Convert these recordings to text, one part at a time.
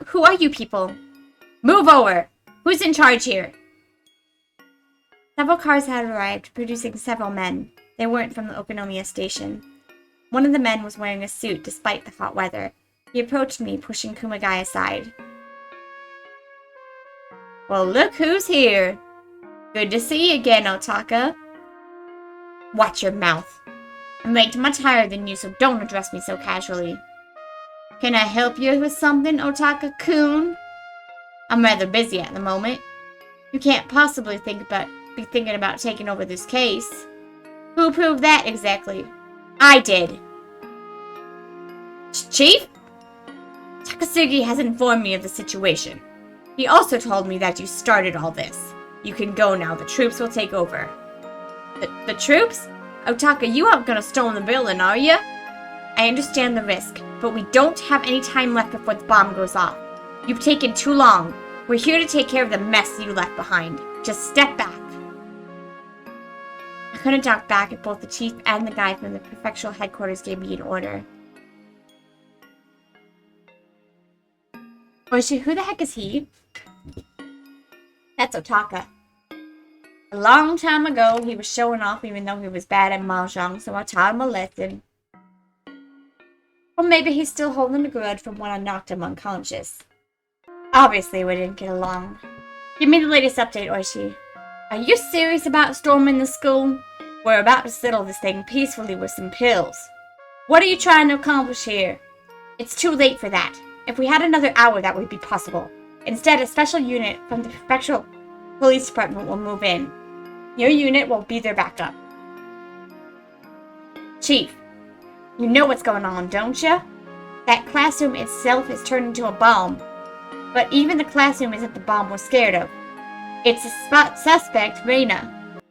Who are you people? Move over! Who's in charge here? Several cars had arrived, producing several men. They weren't from the Okonomiya station. One of the men was wearing a suit despite the hot weather. He approached me, pushing Kumagai aside. Well, look who's here. Good to see you again, Otaka. Watch your mouth. I'm ranked much higher than you, so don't address me so casually. Can I help you with something, Otaka-kun? I'm rather busy at the moment. You can't possibly be thinking about taking over this case. Who proved that exactly? I did. Chief? Takasugi has informed me of the situation. He also told me that you started all this. You can go now. The troops will take over. The troops? Otaka, you aren't gonna storm the building, are you? I understand the risk, but we don't have any time left before the bomb goes off. You've taken too long. We're here to take care of the mess you left behind. Just step back. I couldn't talk back if both the chief and the guy from the prefectural headquarters gave me an order. Oishi, who the heck is he? That's Otaka. A long time ago, he was showing off even though he was bad at mahjong, so I taught him a lesson. Or maybe he's still holding a grudge from when I knocked him unconscious. Obviously, we didn't get along. Give me the latest update, Oishi. Are you serious about storming the school? We're about to settle this thing peacefully with some pills. What are you trying to accomplish here? It's too late for that. If we had another hour, that would be possible. Instead, a special unit from the prefectural police department will move in. Your unit will be their backup. Chief, you know what's going on, don't you? That classroom itself is turned into a bomb. But even the classroom isn't the bomb we're scared of. It's a suspect, Rena.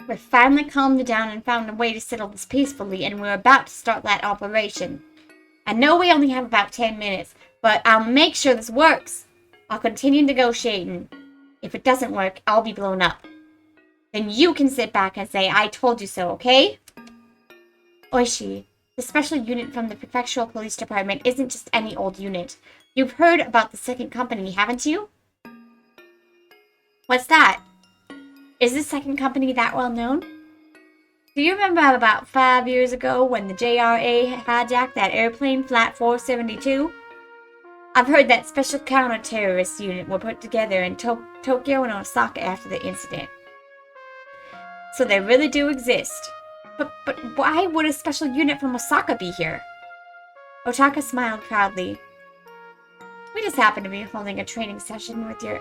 We've finally calmed it down and found a way to settle this peacefully, and we're about to start that operation. I know we only have about 10 minutes, but I'll make sure this works. I'll continue negotiating. If it doesn't work, I'll be blown up. Then you can sit back and say, I told you so, okay? Oishi, the special unit from the prefectural police department isn't just any old unit. You've heard about the second company, haven't you? What's that? Is this second company that well known? Do you remember about 5 years ago when the JRA hijacked that airplane, Flight 472? I've heard that special counter-terrorist unit were put together in Tokyo and Osaka after the incident. So they really do exist. But why would a special unit from Osaka be here? Otaka smiled proudly. We just happen to be holding a training session with your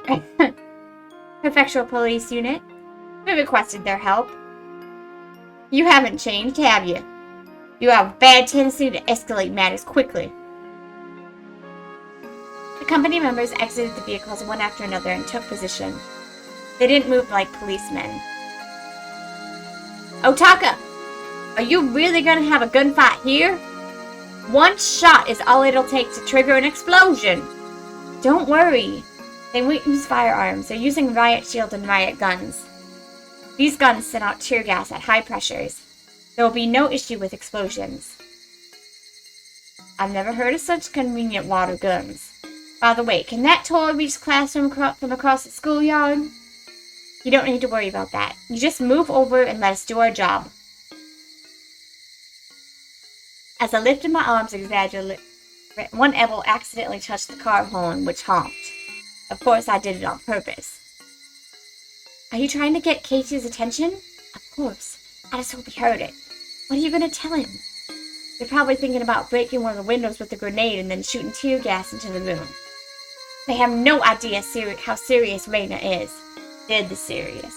prefectural police unit. We requested their help. You haven't changed, have you? You have a bad tendency to escalate matters quickly. The company members exited the vehicles one after another and took position. They didn't move like policemen. Otaka! Are you really gonna have a gunfight here? One shot is all it'll take to trigger an explosion. Don't worry. They won't use firearms. They're using riot shields and riot guns. These guns send out tear gas at high pressures. There will be no issue with explosions. I've never heard of such convenient water guns. By the way, can that toy reach the classroom from across the schoolyard? You don't need to worry about that. You just move over and let us do our job. As I lifted my arms exaggeratedly, one elbow accidentally touched the car horn, which honked. Of course, I did it on purpose. Are you trying to get Keiichi's attention? Of course. I just hope he heard it. What are you going to tell him? They're probably thinking about breaking one of the windows with a grenade and then shooting tear gas into the room. They have no idea how serious Rena is. Dead serious.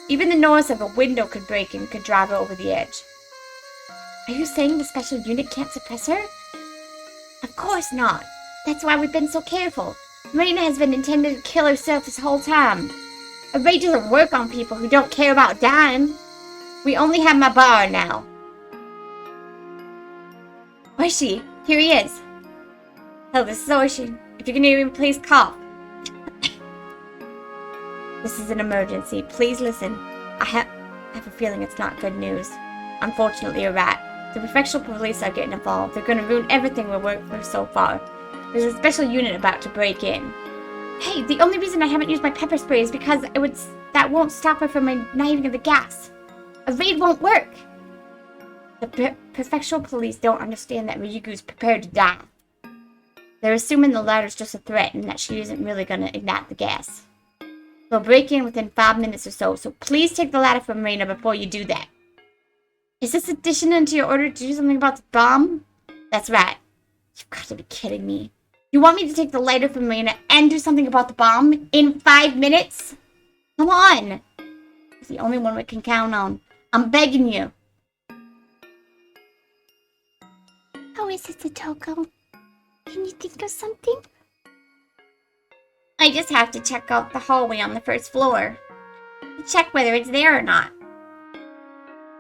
Even the noise of a window could break and could drive her over the edge. Are you saying the special unit can't suppress her? Of course not. That's why we've been so careful. Rena has been intending to kill herself this whole time. A raid doesn't work on people who don't care about dying. We only have my bar now. Oishi, here he is. Hello, this is Oishi. If you can hear me, please cough. This is an emergency. Please listen. I have a feeling it's not good news. Unfortunately, you're right. The prefectural police are getting involved. They're going to ruin everything we've worked for so far. There's a special unit about to break in. Hey, the only reason I haven't used my pepper spray is because that won't stop her from igniting the gas. A raid won't work. The prefectural police don't understand that Ryugu's prepared to die. They're assuming the ladder's just a threat and that she isn't really gonna ignite the gas. They'll break in within 5 minutes or so, so please take the ladder from Rena before you do that. Is this addition to your order to do something about the bomb? That's right. You've got to be kidding me. You want me to take the lighter from Rena and do something about the bomb in 5 minutes? Come on. It's the only one we can count on. I'm begging you. How is it, Satoko? Can you think of something? I just have to check out the hallway on the first floor. To check whether it's there or not.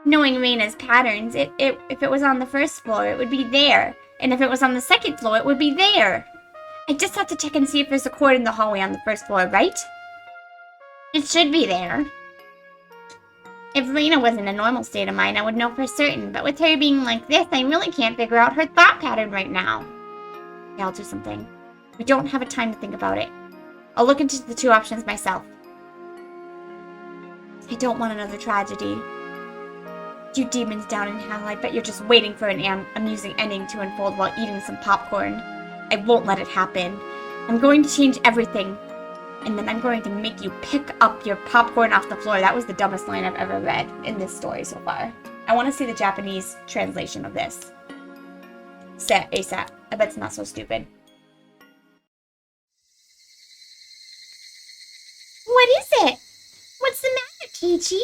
Knowing Rena's patterns, if it was on the first floor, it would be there. And if it was on the second floor, it would be there. I just have to check and see if there's a cord in the hallway on the first floor, right? It should be there. If Rena was in a normal state of mind, I would know for certain. But with her being like this, I really can't figure out her thought pattern right now. Okay, I'll do something. We don't have a time to think about it. I'll look into the 2 options myself. I don't want another tragedy. You demons down in hell, I bet you're just waiting for an amusing ending to unfold while eating some popcorn. I won't let it happen. I'm going to change everything. And then I'm going to make you pick up your popcorn off the floor. That was the dumbest line I've ever read in this story so far. I want to see the Japanese translation of this. Set ASAP. I bet it's not so stupid. What is it? What's the matter, Keiichi?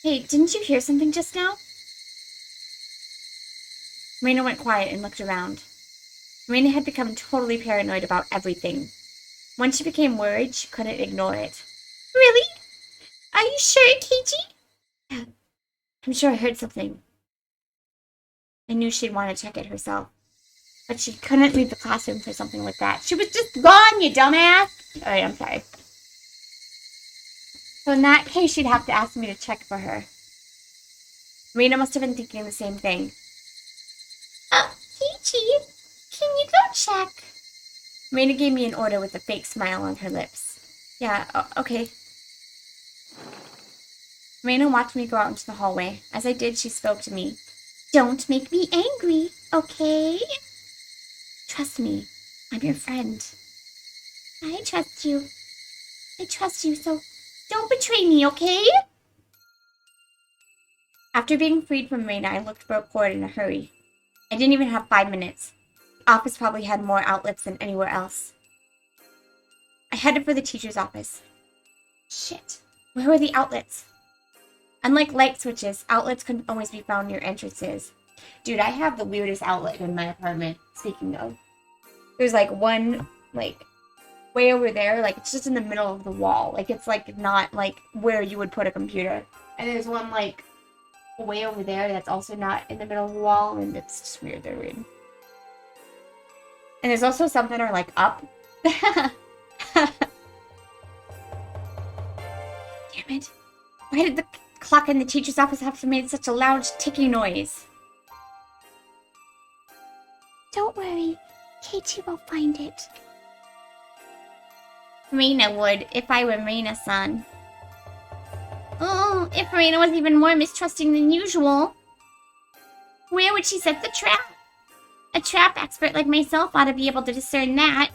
Hey, didn't you hear something just now? Rena went quiet and looked around. Rena had become totally paranoid about everything. Once she became worried, she couldn't ignore it. Really? Are you sure, Keiichi? I'm sure I heard something. I knew she'd want to check it herself. But she couldn't leave the classroom for something like that. She was just gone, you dumbass! Alright, I'm sorry. So in that case, she'd have to ask me to check for her. Rena must have been thinking the same thing. Keiichi, can you go check? Rena gave me an order with a fake smile on her lips. Yeah, okay. Rena watched me go out into the hallway. As I did, she spoke to me. Don't make me angry, okay? Trust me, I'm your friend. I trust you. I trust you, so don't betray me, okay? After being freed from Rena, I looked for a cord in a hurry. I didn't even have 5 minutes. The office probably had more outlets than anywhere else. I headed for the teacher's office. Shit, where were the outlets? Unlike light switches, outlets couldn't always be found near entrances. Dude, I have the weirdest outlet in my apartment, speaking of. There's like one, like, way over there, like it's just in the middle of the wall. Like it's like not like where you would put a computer. And there's one like way over there that's also not in the middle of the wall, and it's just weird. They're weird. And there's also some that are like up. Damn it. Why did the clock in the teacher's office have to make such a loud ticking noise? Don't worry. Keiichi will find it. Rena would, if I were Rena-san. Oh, if Rena was even more mistrusting than usual. Where would she set the trap? A trap expert like myself ought to be able to discern that.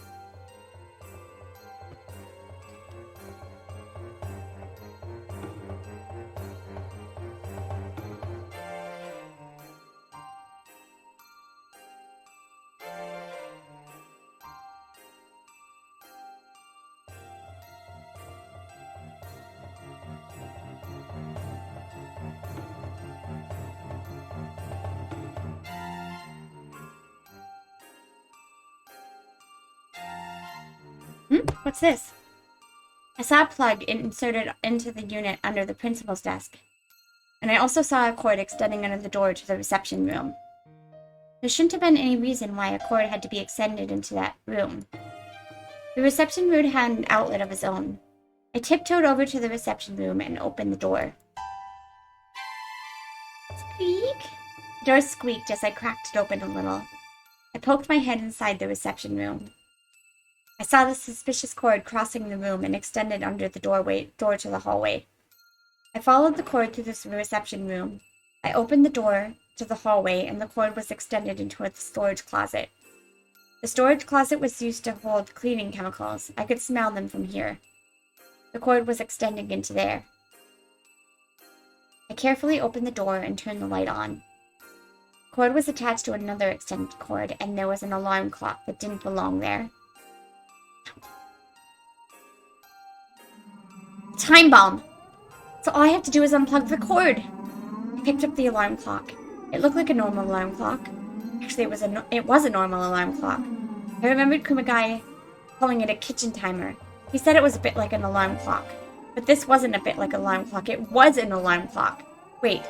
What's this? I saw a plug inserted into the unit under the principal's desk. And I also saw a cord extending under the door to the reception room. There shouldn't have been any reason why a cord had to be extended into that room. The reception room had an outlet of its own. I tiptoed over to the reception room and opened the door. Squeak? The door squeaked as I cracked it open a little. I poked my head inside the reception room. I saw the suspicious cord crossing the room and extended under the door to the hallway. I followed the cord through the reception room. I opened the door to the hallway and the cord was extended into a storage closet. The storage closet was used to hold cleaning chemicals. I could smell them from here. The cord was extending into there. I carefully opened the door and turned the light on. The cord was attached to another extended cord, and there was an alarm clock that didn't belong there. Time bomb! So all I have to do is unplug the cord. I picked up the alarm clock. It looked like a normal alarm clock. Actually, it was a normal alarm clock. I remembered Kumagai calling it a kitchen timer. He said it was a bit like an alarm clock. But this wasn't a bit like an alarm clock. It was an alarm clock. Wait,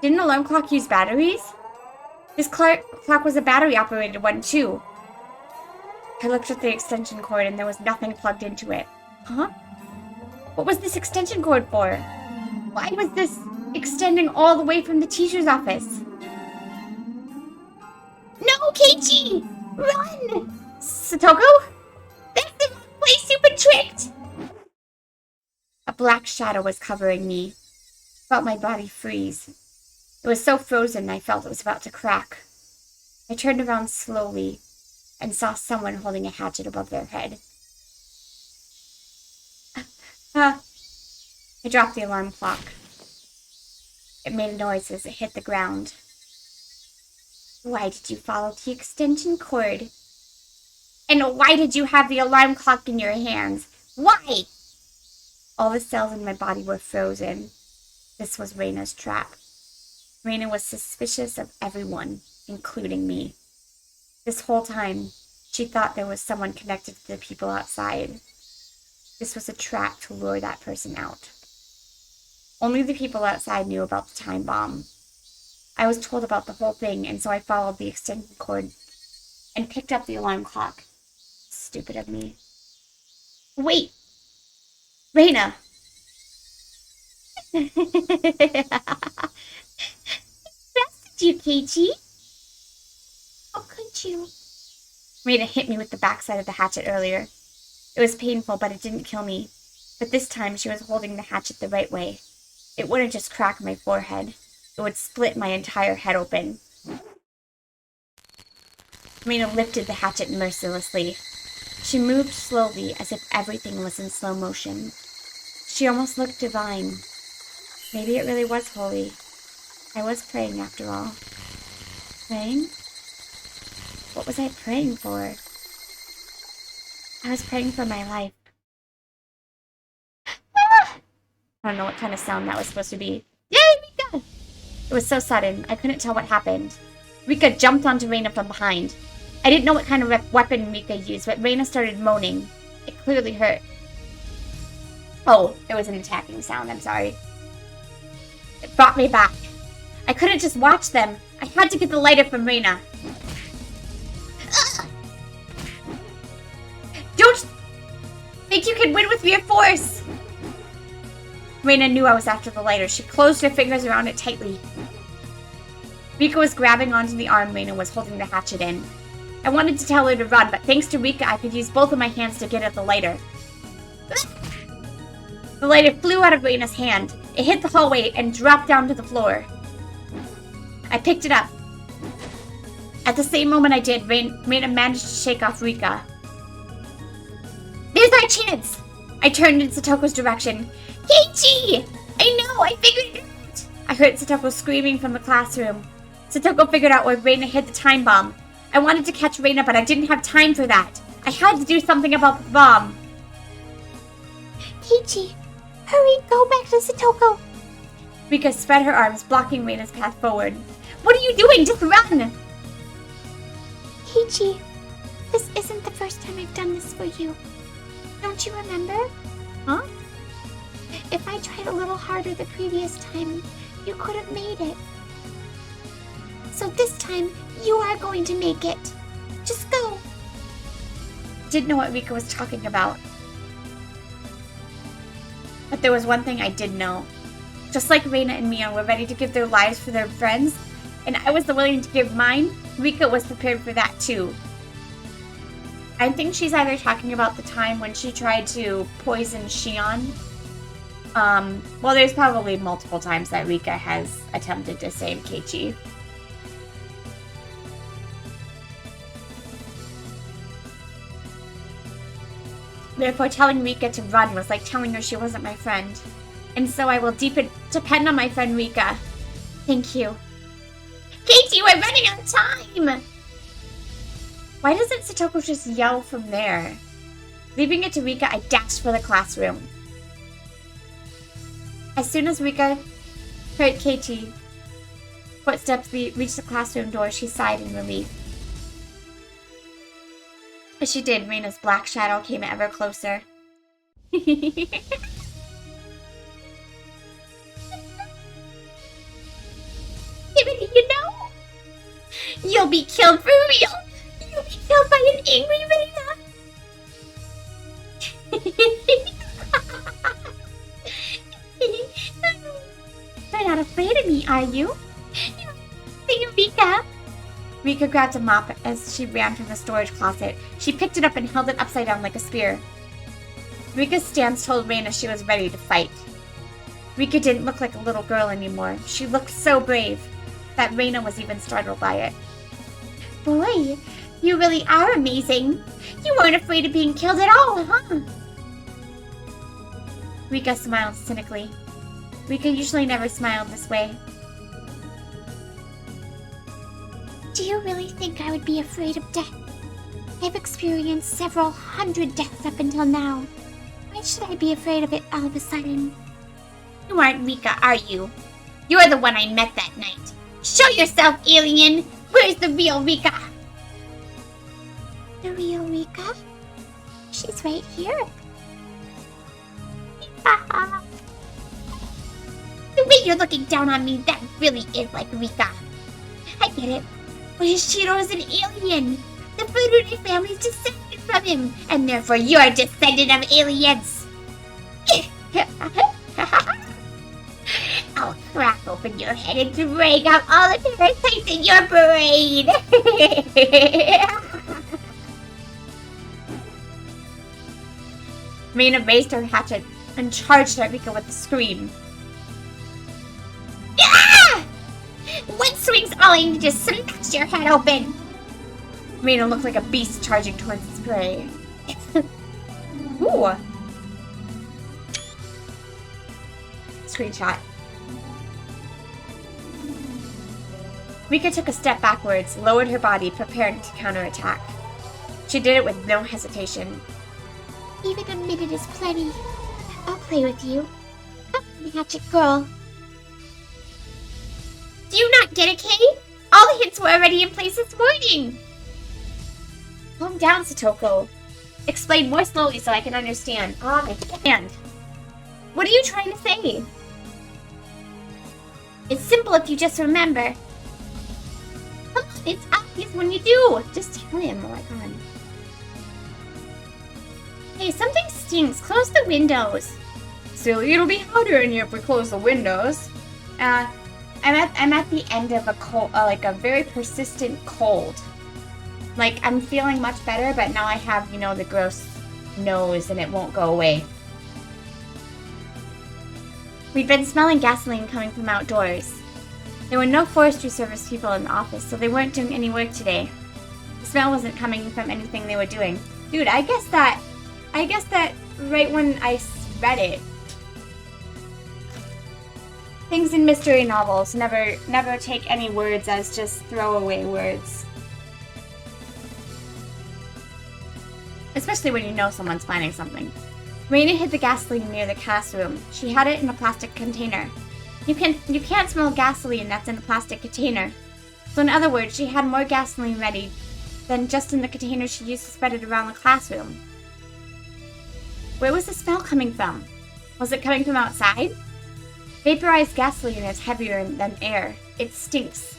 did an alarm clock use batteries? This clock was a battery-operated one, too. I looked at the extension cord and there was nothing plugged into it. Huh? What was this extension cord for? Why was this extending all the way from the teacher's office? No, Keiichi! Run! Satoko? That's the wrong place, you've been tricked! A black shadow was covering me. I felt my body freeze. It was so frozen I felt it was about to crack. I turned around slowly and saw someone holding a hatchet above their head. I dropped the alarm clock. It made a noise as it hit the ground. Why did you follow the extension cord? And why did you have the alarm clock in your hands? Why? All the cells in my body were frozen. This was Rena's trap. Rena was suspicious of everyone, including me. This whole time, she thought there was someone connected to the people outside. This was a trap to lure that person out. Only the people outside knew about the time bomb. I was told about the whole thing, and so I followed the extension cord and picked up the alarm clock. Stupid of me. Wait! Rena! Bested you, Keiichi. How could you? Rena hit me with the backside of the hatchet earlier. It was painful, but it didn't kill me. But this time, she was holding the hatchet the right way. It wouldn't just crack my forehead. It would split my entire head open. Rena lifted the hatchet mercilessly. She moved slowly, as if everything was in slow motion. She almost looked divine. Maybe it really was holy. I was praying, after all. Praying? What was I praying for? I was praying for my life. Ah! I don't know what kind of sound that was supposed to be. Yay, Rika! It was so sudden, I couldn't tell what happened. Rika jumped onto Rena from behind. I didn't know what kind of weapon Rika used, but Rena started moaning. It clearly hurt. Oh, it was an attacking sound, I'm sorry. It brought me back. I couldn't just watch them. I had to get the lighter from Rena. Don't think you can win with mere force! Rena knew I was after the lighter. She closed her fingers around it tightly. Rika was grabbing onto the arm Rena was holding the hatchet in. I wanted to tell her to run, but thanks to Rika, I could use both of my hands to get at the lighter. The lighter flew out of Rena's hand. It hit the hallway and dropped down to the floor. I picked it up. At the same moment I did, Rena managed to shake off Rika. There's our chance! I turned in Satoko's direction. Keiichi! I know! I figured it out! I heard Satoko screaming from the classroom. Satoko figured out where Rena hid the time bomb. I wanted to catch Rena, but I didn't have time for that. I had to do something about the bomb. Keiichi, hurry, go back to Satoko. Rika spread her arms, blocking Rena's path forward. What are you doing? Just run! Keiichi, this isn't the first time I've done this for you. Don't you remember? Huh? If I tried a little harder the previous time, you could have made it. So this time, you are going to make it. Just go. Didn't know what Rika was talking about. But there was one thing I did know. Just like Rena and Mia were ready to give their lives for their friends, and I was willing to give mine, Rika was prepared for that too. I think she's either talking about the time when she tried to poison Shion. Well, there's probably multiple times that Rika has attempted to save Keiichi. Therefore, telling Rika to run was like telling her she wasn't my friend. And so I will depend on my friend Rika. Thank you. Keiichi, we're running out of time! Why doesn't Satoko just yell from there? Leaving it to Rika, I dashed for the classroom. As soon as Rika heard Keiichi's footsteps reach the classroom door, she sighed in relief. As she did, Rena's black shadow came ever closer. You know? You'll be killed for real! You'll be killed by an angry Rena! You're not afraid of me, are you? Rika! Rika grabbed a mop as she ran from the storage closet. She picked it up and held it upside down like a spear. Rika's stance told Rena she was ready to fight. Rika didn't look like a little girl anymore. She looked so brave that Rena was even startled by it. Boy, you really are amazing. You weren't afraid of being killed at all, huh? Rika smiled cynically. Rika usually never smiled this way. Do you really think I would be afraid of death? I've experienced several hundred deaths up until now. Why should I be afraid of it all of a sudden? You aren't Rika, are you? You're the one I met that night. Show yourself, alien! Where's the real Rika? The real Rika? She's right here. The way you're looking down on me, that really is like Rika. I get it. Oshiro is an alien. The Furune family is descended from him, and therefore you're a descendant of aliens. I'll crack open your head and drag out all the parasites in your brain. Rena raised her hatchet and charged at Rika with a scream. Ah! One swing's all I need to smash your head open! Rena looked like a beast charging towards its prey. Ooh! Screenshot. Rika took a step backwards, lowered her body, preparing to counterattack. She did it with no hesitation. Even a minute is plenty. I'll play with you. Come on, magic girl. Do you not get it, Kay? All the hints were already in place this morning. Calm down, Satoko. Explain more slowly so I can understand. Oh, my hand. What are you trying to say? It's simple if you just remember. Come on, it's obvious when you do. Just tell him. Oh my god. Hey, something stinks. Close the windows. Silly, it'll be hotter in here if we close the windows. I'm at the end of a cold, like a very persistent cold. Like, I'm feeling much better, but now I have, you know, the gross nose and it won't go away. We'd been smelling gasoline coming from outdoors. There were no forestry service people in the office, so they weren't doing any work today. The smell wasn't coming from anything they were doing. Dude, I guess that right when I read it, things in mystery novels never take any words as just throwaway words. Especially when you know someone's planning something. Rena hid the gasoline near the classroom. She had it in a plastic container. You can't smell gasoline that's in a plastic container. So in other words, she had more gasoline ready than just in the container she used to spread it around the classroom. Where was the smell coming from? Was it coming from outside? Vaporized gasoline is heavier than air. It stinks.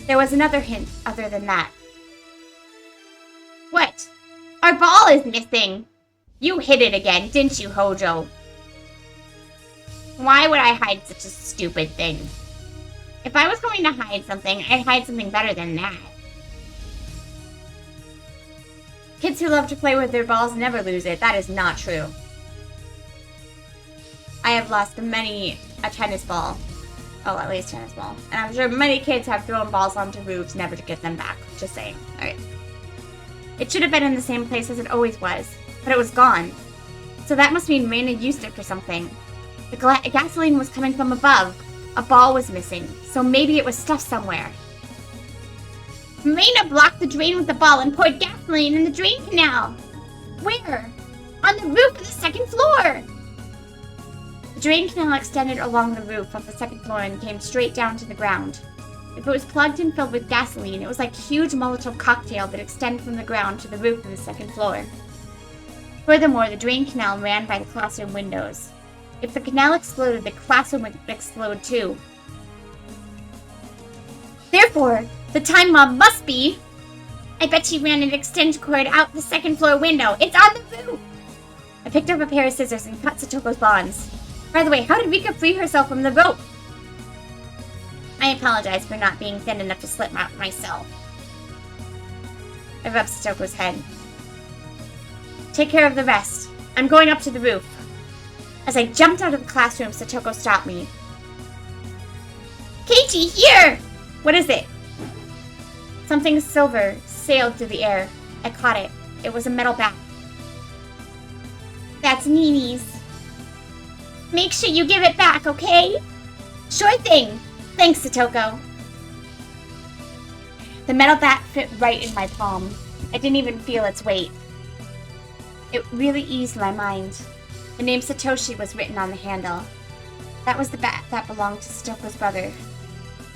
There was another hint other than that. What? Our ball is missing! You hid it again, didn't you, Hojo? Why would I hide such a stupid thing? If I was going to hide something, I'd hide something better than that. Kids who love to play with their balls never lose it. That is not true. I have lost many a tennis ball. Oh, at least tennis ball. And I'm sure many kids have thrown balls onto roofs never to get them back. Just saying. Alright. It should have been in the same place as it always was, but it was gone. So that must mean Rena used it for something. The gasoline was coming from above. A ball was missing, so maybe it was stuffed somewhere. Rena blocked the drain with the ball and poured gasoline in the drain canal. Where? On the roof of the second floor. The drain canal extended along the roof of the second floor and came straight down to the ground. If it was plugged and filled with gasoline, it was like a huge Molotov cocktail that extended from the ground to the roof of the second floor. Furthermore, the drain canal ran by the classroom windows. If the canal exploded, the classroom would explode too. Therefore, the time bomb must be... I bet she ran an extension cord out the second floor window. It's on the roof! I picked up a pair of scissors and cut Satoko's bonds. By the way, how did Rika free herself from the rope? I apologize for not being thin enough to slip out myself. I rubbed Satoko's head. Take care of the rest. I'm going up to the roof. As I jumped out of the classroom, Satoko stopped me. Keiichi, here! What is it? Something silver sailed through the air. I caught it. It was a metal bat. That's Nini's. Make sure you give it back, okay? Sure thing. Thanks, Satoko. The metal bat fit right in my palm. I didn't even feel its weight. It really eased my mind. The name Satoshi was written on the handle. That was the bat that belonged to Satoko's brother.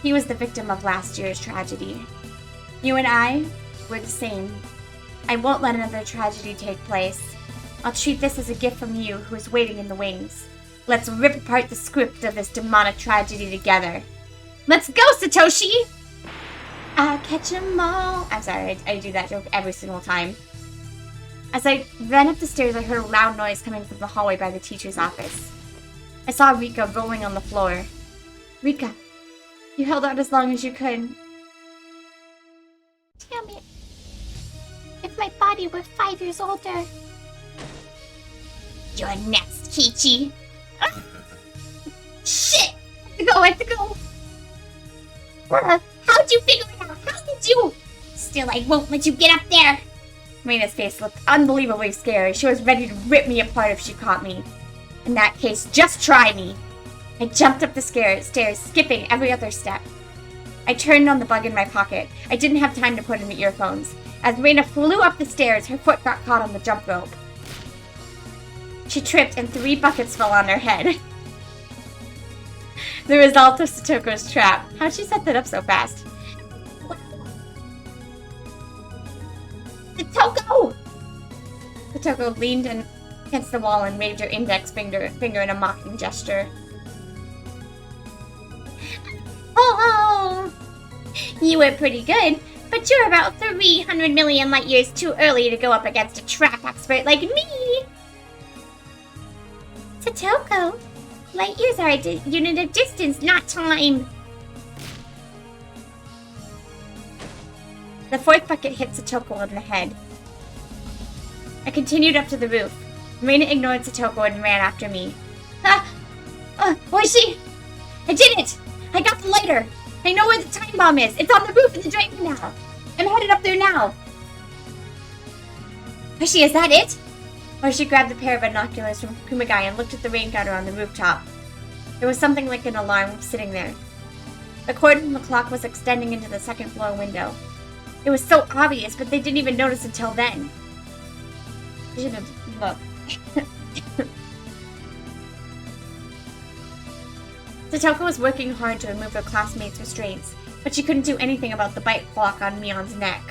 He was the victim of last year's tragedy. You and I were the same. I won't let another tragedy take place. I'll treat this as a gift from you who is waiting in the wings. Let's rip apart the script of this demonic tragedy together. Let's go, Satoshi! I'll catch 'em all. I'm sorry, I do that joke every single time. As I ran up the stairs, I heard a loud noise coming from the hallway by the teacher's office. I saw Rika rolling on the floor. Rika, you held out as long as you could. Damn it. If my body were 5 years older. You're next, Keiichi. Ah! Shit! I have to go. How'd you figure it out? How did you? Still, I won't let you get up there. Rena's face looked unbelievably scary. She was ready to rip me apart if she caught me. In that case, just try me. I jumped up the stairs, skipping every other step. I turned on the bug in my pocket. I didn't have time to put in the earphones. As Rena flew up the stairs, her foot got caught on the jump rope. She tripped and 3 buckets fell on her head. The result of Satoko's trap. How'd she set that up so fast? Satoko! Satoko leaned against the wall and waved her index finger in a mocking gesture. Oh! You were pretty good, but you're about 300 million light years too early to go up against a trap expert like me! Satoko, light years are a unit of distance, not time! The 4th bucket hit Satoko in the head. I continued up to the roof. Rena ignored Satoko and ran after me. Oishi! I did it! I got the lighter! I know where the time bomb is! It's on the roof of the drain canal! I'm headed up there now! Oishi, is that it? Oishi grabbed a pair of binoculars from Kumagai and looked at the rain gutter on the rooftop. There was something like an alarm sitting there. The cord from the clock was extending into the second floor window. It was so obvious, but they didn't even notice until then. I should have looked. Satoko was working hard to remove her classmates' restraints, but she couldn't do anything about the bite block on Mion's neck.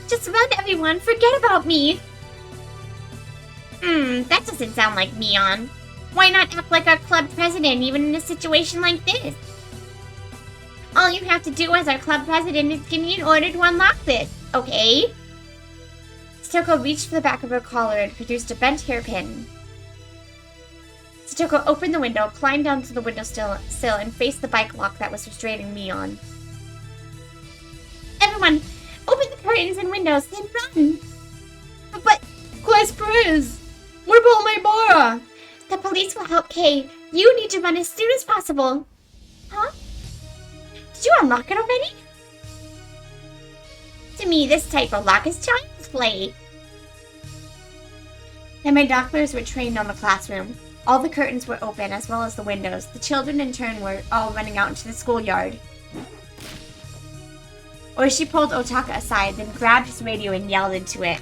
Just run, everyone! Forget about me! That doesn't sound like Mion. Why not act like our club president even in a situation like this? All you have to do as our club president is give me an order to unlock this, okay? Satoko reached for the back of her collar and produced a bent hairpin. Satoko opened the window, climbed down to the windowsill, and faced the bike lock that was restraining me on. Everyone, open the curtains and windows, then run! But, Class Priz! What about my Bara? The police will help Kay. You need to run as soon as possible. Huh? Did you unlock it already? To me, this type of lock is child's play. And my binoculars were trained on the classroom. All the curtains were open, as well as the windows. The children, in turn, were all running out into the schoolyard. Oishi pulled Otaka aside, then grabbed his radio and yelled into it.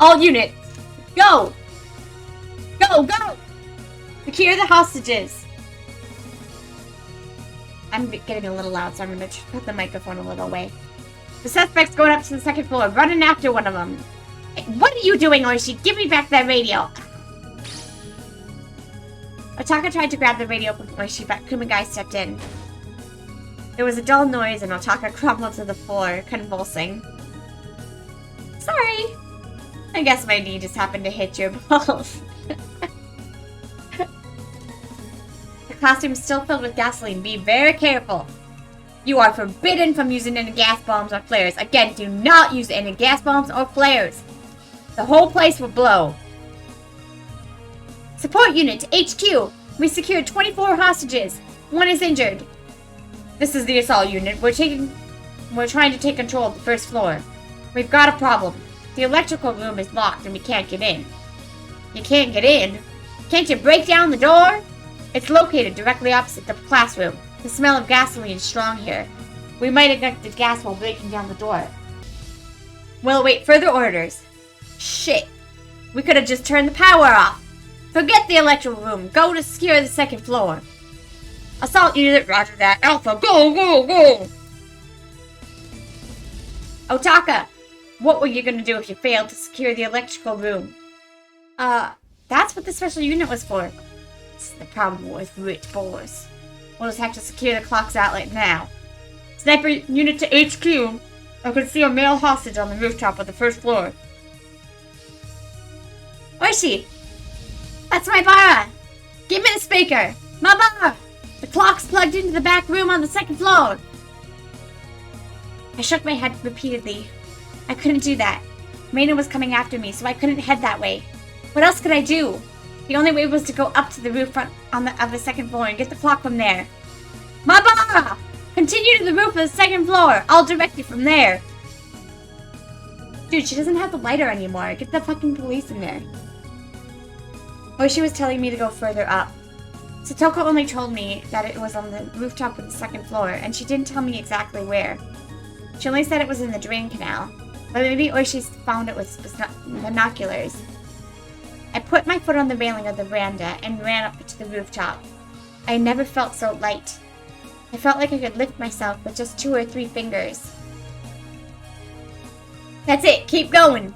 All units, go! Go, go! Secure the hostages! I'm getting a little loud, so I'm going to put the microphone a little away. The suspect's going up to the second floor, running after one of them. Hey, what are you doing, Oishi? Give me back that radio! Otaka tried to grab the radio from Oishi, but Kumagai stepped in. There was a dull noise, and Otaka crumpled to the floor, convulsing. Sorry. I guess my knee just happened to hit your balls. The classroom's still filled with gasoline. Be very careful. You are forbidden from using any gas bombs or flares. Again, do not use any gas bombs or flares. The whole place will blow. Support unit to HQ. We secured 24 hostages. One is injured. This is the assault unit. We're trying to take control of the first floor. We've got a problem. The electrical room is locked and we can't get in. You can't get in? Can't you break down the door? It's located directly opposite the classroom. The smell of gasoline is strong here. We might ignite the gas while breaking down the door. We'll await further orders. Shit. We could have just turned the power off. Forget the electrical room. Go to secure the second floor. Assault unit, roger that. Alpha, go, go, go! Otaka, what were you gonna do if you failed to secure the electrical room? That's what the special unit was for. This is the problem with rich boys. We'll just have to secure the clock's outlet now. Sniper unit to HQ. I can see a male hostage on the rooftop of the first floor. Oishi! That's my Bara! Give me the speaker! My Bara! The clock's plugged into the back room on the second floor! I shook my head repeatedly. I couldn't do that. Rena was coming after me, so I couldn't head that way. What else could I do? The only way was to go up to the roof of the second floor and get the clock from there. My Bara! Continue to the roof of the second floor! I'll direct you from there! Dude, she doesn't have the lighter anymore. Get the fucking police in there. Oishi was telling me to go further up. Satoko only told me that it was on the rooftop of the second floor, and she didn't tell me exactly where. She only said it was in the drain canal, but maybe Oishi found it with binoculars. I put my foot on the railing of the veranda and ran up to the rooftop. I never felt so light. I felt like I could lift myself with just 2 or 3 fingers. That's it, keep going.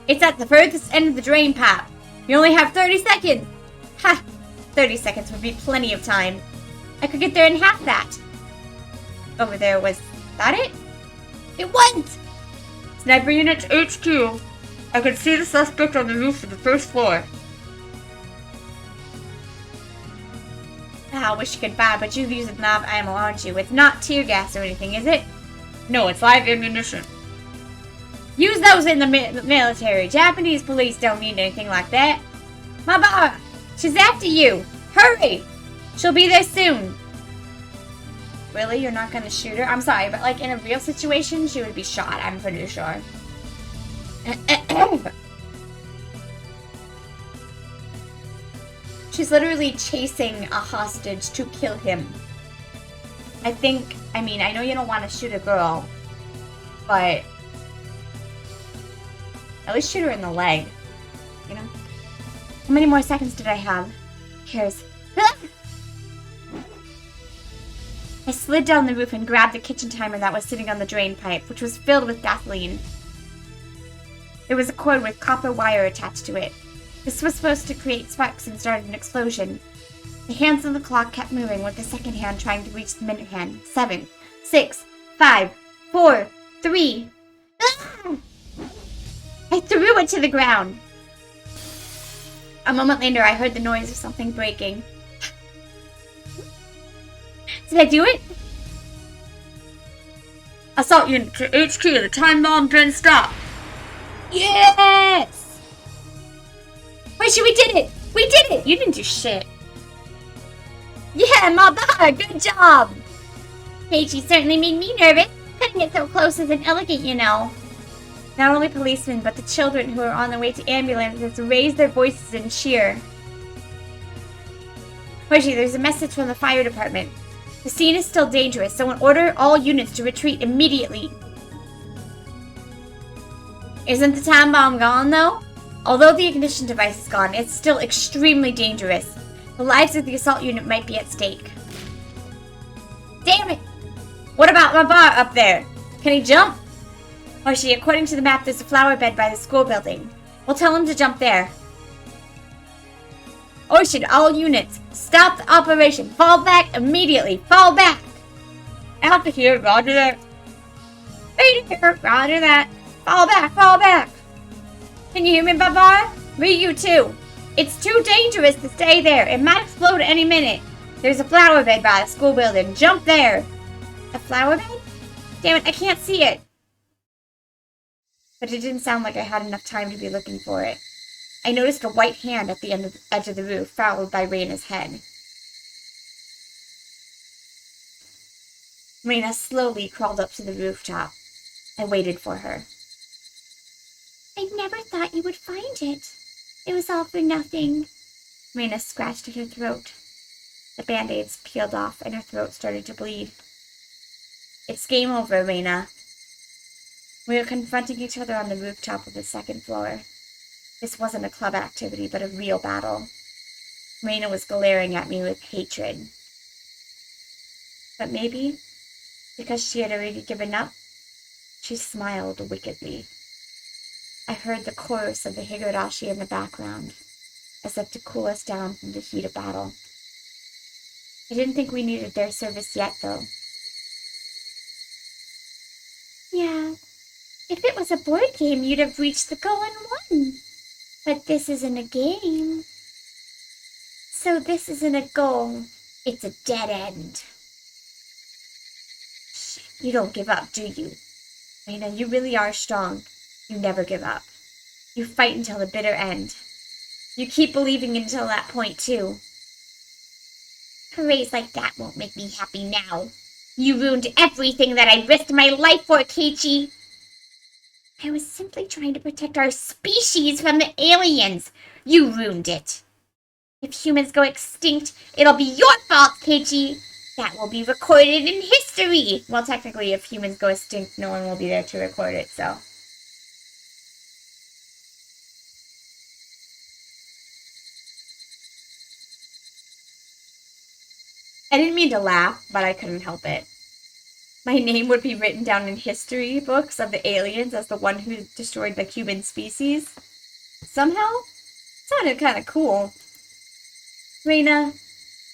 It's at the furthest end of the drain pipe. You only have 30 seconds. Ha! 30 seconds would be plenty of time. I could get there in half that. Over there, was that it? It went! Sniper unit to HQ. I could see the suspect on the roof of the first floor. I wish you could buy, but you've used knob ammo, aren't you? It's not tear gas or anything, is it? No, it's live ammunition. Use those in the military. Japanese police don't need anything like that. My Bara! She's after you! Hurry! She'll be there soon. Really? You're not gonna shoot her? I'm sorry, but like in a real situation, she would be shot, I'm pretty sure. She's literally chasing a hostage to kill him. I mean, I know you don't want to shoot a girl, but at least shoot her in the leg, you know? How many more seconds did I have? Here's... I slid down the roof and grabbed the kitchen timer that was sitting on the drain pipe, which was filled with gasoline. There was a cord with copper wire attached to it. This was supposed to create sparks and start an explosion. The hands of the clock kept moving, with the second hand trying to reach the minute hand. 7, 6, 5, 4, 3... Ah! I threw it to the ground. A moment later, I heard the noise of something breaking. Did I do it? Assault unit to HQ. The time bomb didn't stop. Yes! Wait, we did it! We did it! You didn't do shit. Yeah, Mabara, good job! Keiichi certainly made me nervous. Cutting it so close isn't elegant, you know. Not only policemen, but the children who are on their way to ambulances raise their voices and cheer. Hoshi, there's a message from the fire department. The scene is still dangerous, so order all units to retreat immediately. Isn't the time bomb gone, though? Although the ignition device is gone, it's still extremely dangerous. The lives of the assault unit might be at stake. Damn it! What about my bar up there? Can he jump? Hoshi, according to the map, there's a flower bed by the school building. We'll tell him to jump there. Hoshi, all units, stop the operation. Fall back immediately. Fall back. After here, roger that. Right here, roger that. Fall back, fall back. Can you hear me, Babar? Me, you too. It's too dangerous to stay there. It might explode any minute. There's a flower bed by the school building. Jump there. A flower bed? Damn it, I can't see it. But it didn't sound like I had enough time to be looking for it. I noticed a white hand at the edge of the roof, followed by Rena's head. Rena slowly crawled up to the rooftop. I waited for her. I never thought you would find it. It was all for nothing. Rena scratched at her throat. The band-aids peeled off and her throat started to bleed. It's game over, Rena. We were confronting each other on the rooftop of the second floor. This wasn't a club activity, but a real battle. Rena was glaring at me with hatred. But maybe, because she had already given up, she smiled wickedly. I heard the chorus of the Higurashi in the background, as if to cool us down from the heat of battle. I didn't think we needed their service yet, though. Yeah, if it was a board game, you'd have reached the goal and won. But this isn't a game. So this isn't a goal. It's a dead end. You don't give up, do you? Rena, you really are strong. You never give up. You fight until the bitter end. You keep believing until that point, too. Praise like that won't make me happy now. You ruined everything that I risked my life for, Keiichi. I was simply trying to protect our species from the aliens. You ruined it. If humans go extinct, it'll be your fault, Keiichi. That will be recorded in history. Well, technically, if humans go extinct, no one will be there to record it, so. I didn't mean to laugh, but I couldn't help it. My name would be written down in history books of the aliens as the one who destroyed the human species. Somehow, sounded kind of cool. Rena,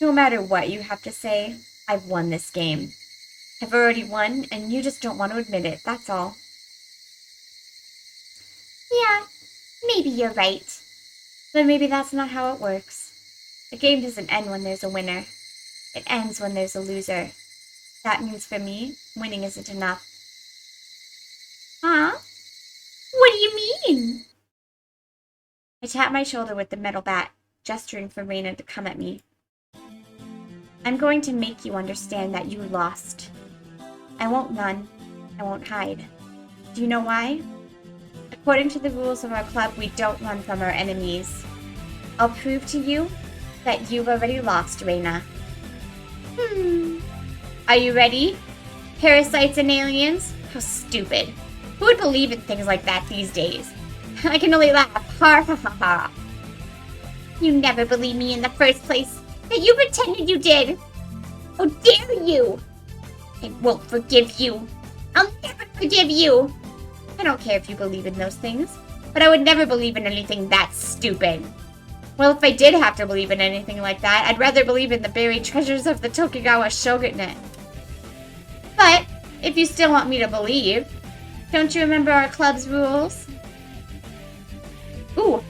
no matter what you have to say, I've won this game. I've already won, and you just don't want to admit it, that's all. Yeah, maybe you're right. But maybe that's not how it works. The game doesn't end when there's a winner. It ends when there's a loser. That means for me, winning isn't enough. Huh? What do you mean? I tapped my shoulder with the metal bat, gesturing for Rena to come at me. I'm going to make you understand that you lost. I won't run. I won't hide. Do you know why? According to the rules of our club, we don't run from our enemies. I'll prove to you that you've already lost, Rena. Are you ready? Parasites and aliens? How stupid. Who would believe in things like that these days? I can only laugh. Ha ha ha ha. You never believed me in the first place. That you pretended you did. How dare you? I won't forgive you. I'll never forgive you. I don't care if you believe in those things, but I would never believe in anything that stupid. Well, if I did have to believe in anything like that, I'd rather believe in the buried treasures of the Tokugawa shogunate. But, if you still want me to believe, don't you remember our club's rules? Ooh.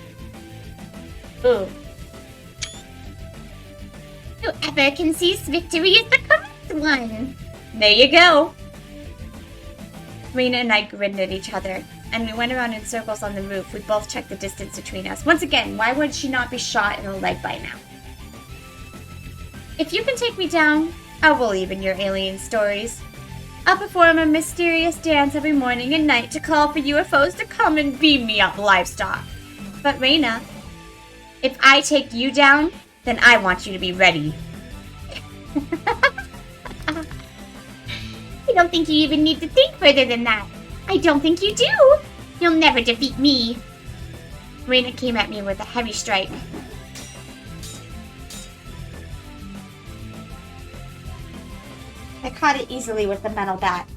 Ooh. Whoever can seize victory is the correct one. There you go. Rena and I grinned at each other, and we went around in circles on the roof. We both checked the distance between us. Once again, why would she not be shot in the leg by now? If you can take me down, I'll believe in your alien stories. I'll perform a mysterious dance every morning and night to call for UFOs to come and beam me up livestock. But Rena, if I take you down, then I want you to be ready. I don't think you even need to think further than that. I don't think you do. You'll never defeat me. Rena came at me with a heavy strike. I caught it easily with the metal bat.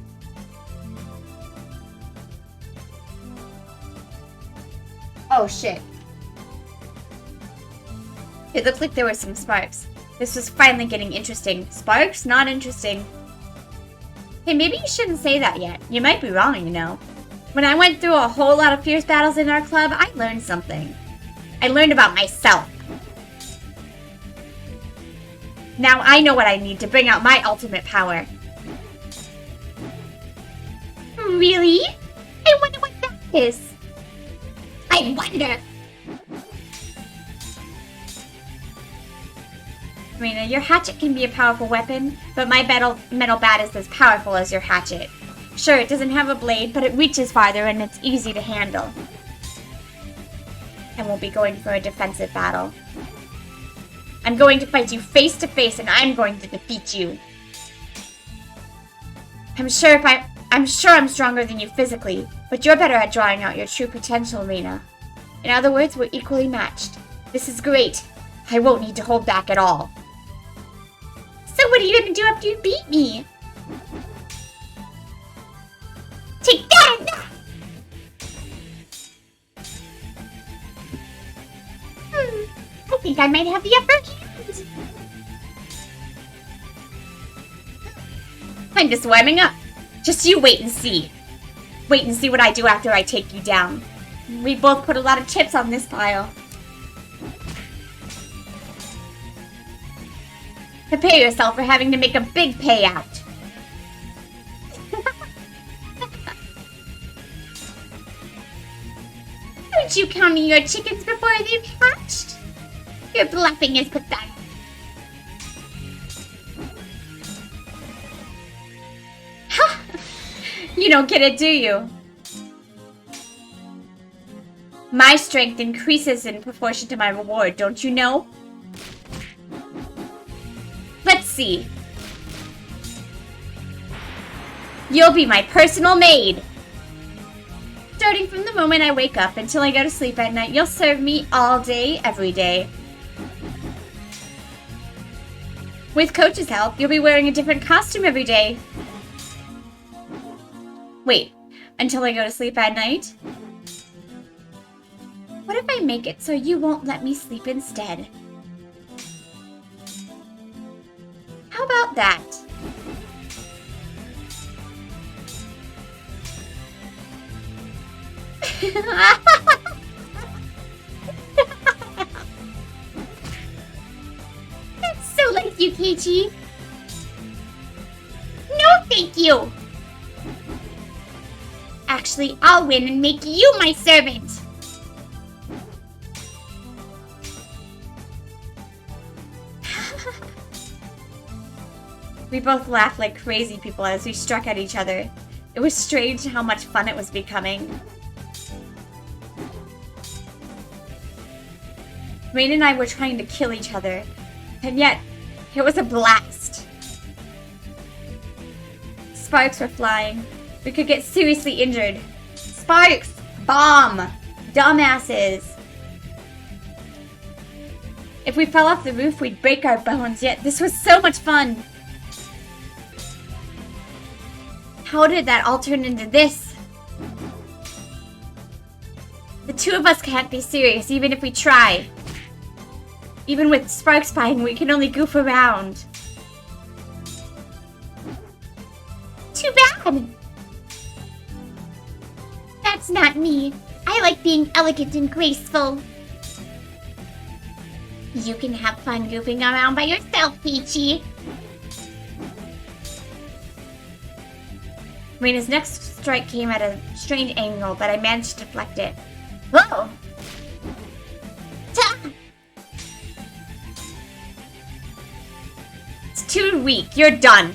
Oh shit. It looked like there were some sparks. This was finally getting interesting. Sparks? Not interesting. Hey, maybe you shouldn't say that yet. You might be wrong, you know. When I went through a whole lot of fierce battles in our club, I learned something. I learned about myself. Now I know what I need to bring out my ultimate power. Really? I wonder what that is. I wonder. Rena, your hatchet can be a powerful weapon, but my metal bat is as powerful as your hatchet. Sure, it doesn't have a blade, but it reaches farther and it's easy to handle. I won't be going for a defensive battle. I'm going to fight you face to face and I'm going to defeat you. I'm sure I'm stronger than you physically, but you're better at drawing out your true potential, Rena. In other words, we're equally matched. This is great. I won't need to hold back at all. So what are you gonna do after you beat me? Take that and that! I think I might have the upper hand. I'm just warming up. Just you wait and see. Wait and see what I do after I take you down. We both put a lot of chips on this pile. Prepare yourself for having to make a big payout. Aren't you counting your chickens before they've hatched? Your bluffing is pathetic. You don't get it, do you? My strength increases in proportion to my reward, don't you know? Let's see. You'll be my personal maid. Starting from the moment I wake up until I go to sleep at night, you'll serve me all day, every day. With Coach's help, you'll be wearing a different costume every day. Wait, until I go to sleep at night? What if I make it so you won't let me sleep instead? How about that? That's so like you, Keiichi. No, thank you. Actually, I'll win and make you my servant. We both laughed like crazy people as we struck at each other. It was strange how much fun it was becoming. Rena and I were trying to kill each other, and yet it was a blast. Sparks were flying. We could get seriously injured. Sparks! Bomb! Dumbasses! If we fell off the roof, we'd break our bones, yet this was so much fun! How did that all turn into this? The two of us can't be serious, even if we try. Even with Sparks spying, we can only goof around. Too bad. That's not me. I like being elegant and graceful. You can have fun goofing around by yourself, Peachy. Rena's next strike came at a strange angle, but I managed to deflect it. Whoa! Ta! It's too weak. You're done.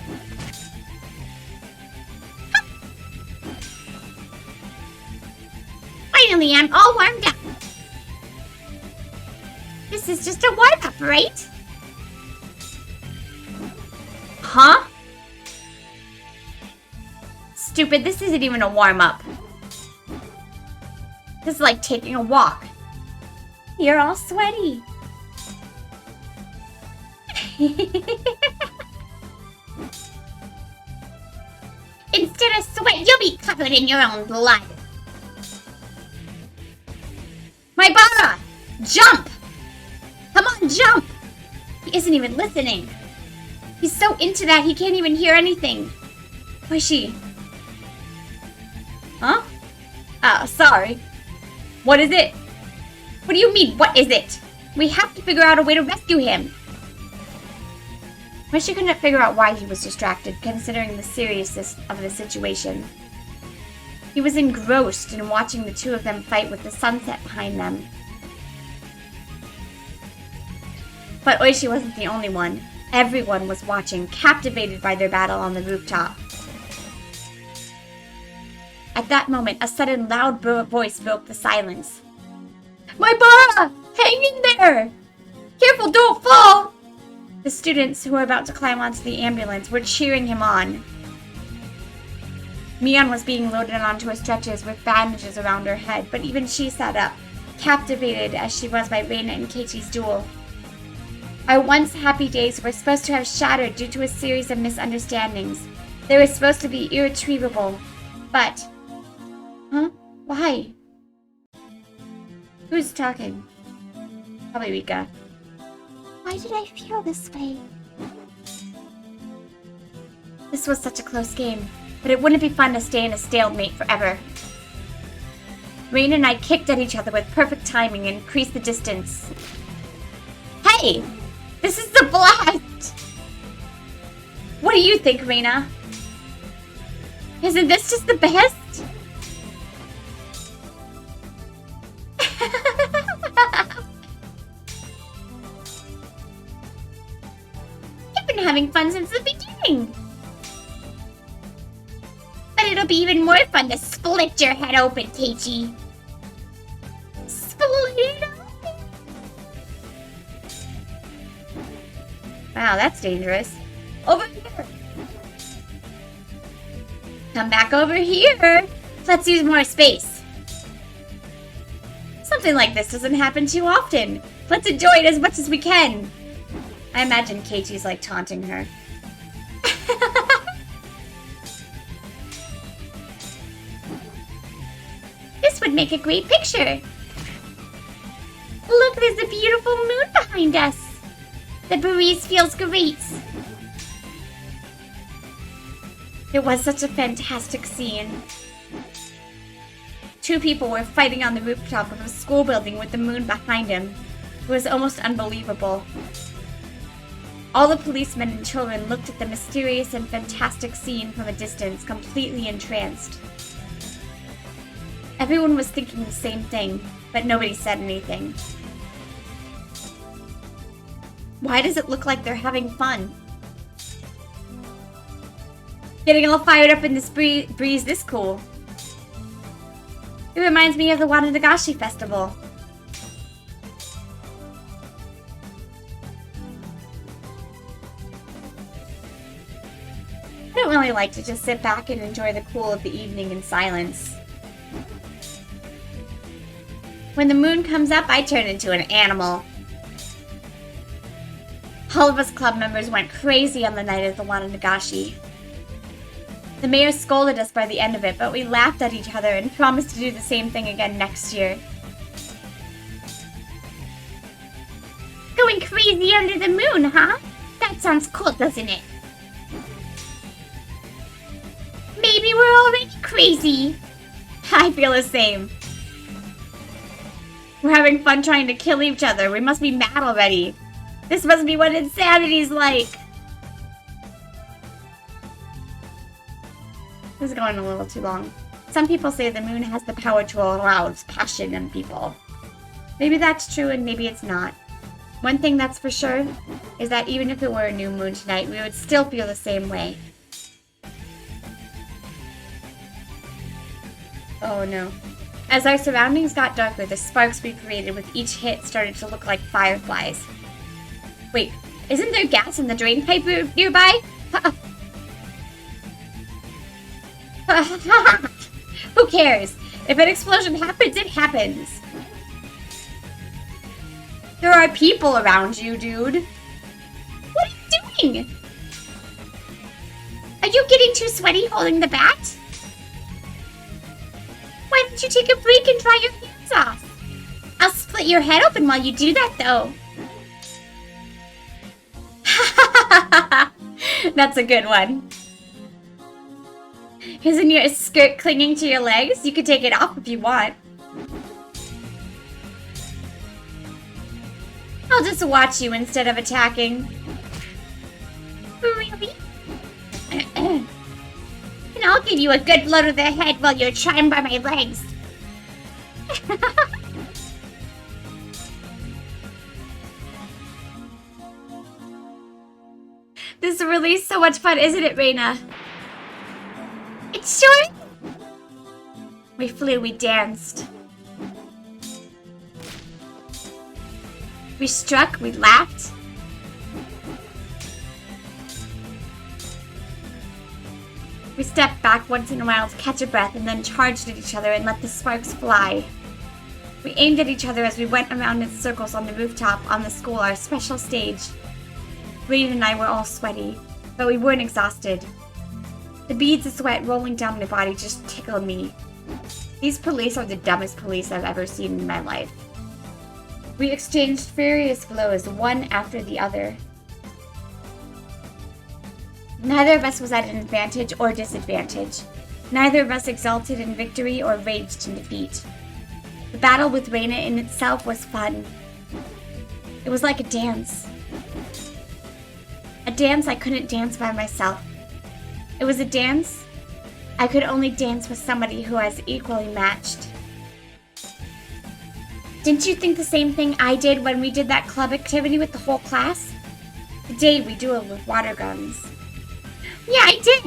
Finally, I'm all warmed up. This is just a warm-up, right? Huh? Stupid, this isn't even a warm-up. This is like taking a walk. You're all sweaty. Instead of sweat, you'll be covered in your own blood. My Bara! Jump! Come on, jump! He isn't even listening. He's so into that he can't even hear anything. Where's she? Huh? Oh, sorry. What is it? What do you mean, what is it? We have to figure out a way to rescue him. But she couldn't figure out why he was distracted, considering the seriousness of the situation. He was engrossed in watching the two of them fight with the sunset behind them. But Oishi wasn't the only one. Everyone was watching, captivated by their battle on the rooftop. At that moment, a sudden loud voice broke the silence. My Bara! Hang in there! Careful, don't fall! The students who were about to climb onto the ambulance were cheering him on. Mion was being loaded onto her stretchers with bandages around her head, but even she sat up, captivated as she was by Rena and Keiichi's duel. Our once happy days were supposed to have shattered due to a series of misunderstandings. They were supposed to be irretrievable, but... Huh? Why? Who's talking? Probably Rika. Why did I feel this way? This was such a close game, but it wouldn't be fun to stay in a stalemate forever. Rena and I kicked at each other with perfect timing and increased the distance. Hey! This is the blast! What do you think, Rena? Isn't this just the best? You've been having fun since the beginning. But it'll be even more fun to split your head open, Keiichi. Split it open? Wow, that's dangerous. Over here! Come back over here! Let's use more space. Something like this doesn't happen too often. Let's enjoy it as much as we can. I imagine Keiichi's like taunting her. This would make a great picture. Look, there's a beautiful moon behind us. The breeze feels great. It was such a fantastic scene. Two people were fighting on the rooftop of a school building with the moon behind him. It was almost unbelievable. All the policemen and children looked at the mysterious and fantastic scene from a distance, completely entranced. Everyone was thinking the same thing, but nobody said anything. Why does it look like they're having fun? Getting all fired up in this breeze this cool. It reminds me of the Wanadagashi festival. I don't really like to just sit back and enjoy the cool of the evening in silence. When the moon comes up, I turn into an animal. All of us club members went crazy on the night of the Wanadagashi. The mayor scolded us by the end of it, but we laughed at each other and promised to do the same thing again next year. Going crazy under the moon, huh? That sounds cool, doesn't it? Maybe we're already crazy. I feel the same. We're having fun trying to kill each other. We must be mad already. This must be what insanity's like. This is going a little too long. Some people say the moon has the power to arouse passion in people. Maybe that's true and maybe it's not. One thing that's for sure is that even if it were a new moon tonight, we would still feel the same way. Oh no. As our surroundings got darker, the sparks we created with each hit started to look like fireflies. Wait, isn't there gas in the drain pipe nearby? Who cares? If an explosion happens, it happens. There are people around you, dude. What are you doing? Are you getting too sweaty holding the bat? Why don't you take a break and dry your hands off? I'll split your head open while you do that, though. That's a good one. Isn't your skirt clinging to your legs? You could take it off if you want. I'll just watch you instead of attacking. Really? And I'll give you a good blow to the head while you're trying by my legs. This is really so much fun, isn't it, Rena? It sure. We flew, we danced. We struck, we laughed. We stepped back once in a while to catch a breath and then charged at each other and let the sparks fly. We aimed at each other as we went around in circles on the rooftop on the school, our special stage. Rena and I were all sweaty, but we weren't exhausted. The beads of sweat rolling down my body just tickled me. These police are the dumbest police I've ever seen in my life. We exchanged furious blows, one after the other. Neither of us was at an advantage or disadvantage. Neither of us exulted in victory or raged in defeat. The battle with Rena in itself was fun. It was like a dance. A dance I couldn't dance by myself. It was a dance I could only dance with somebody who was equally matched. Didn't you think the same thing I did when we did that club activity with the whole class? The day we dueled with water guns. Yeah, I did.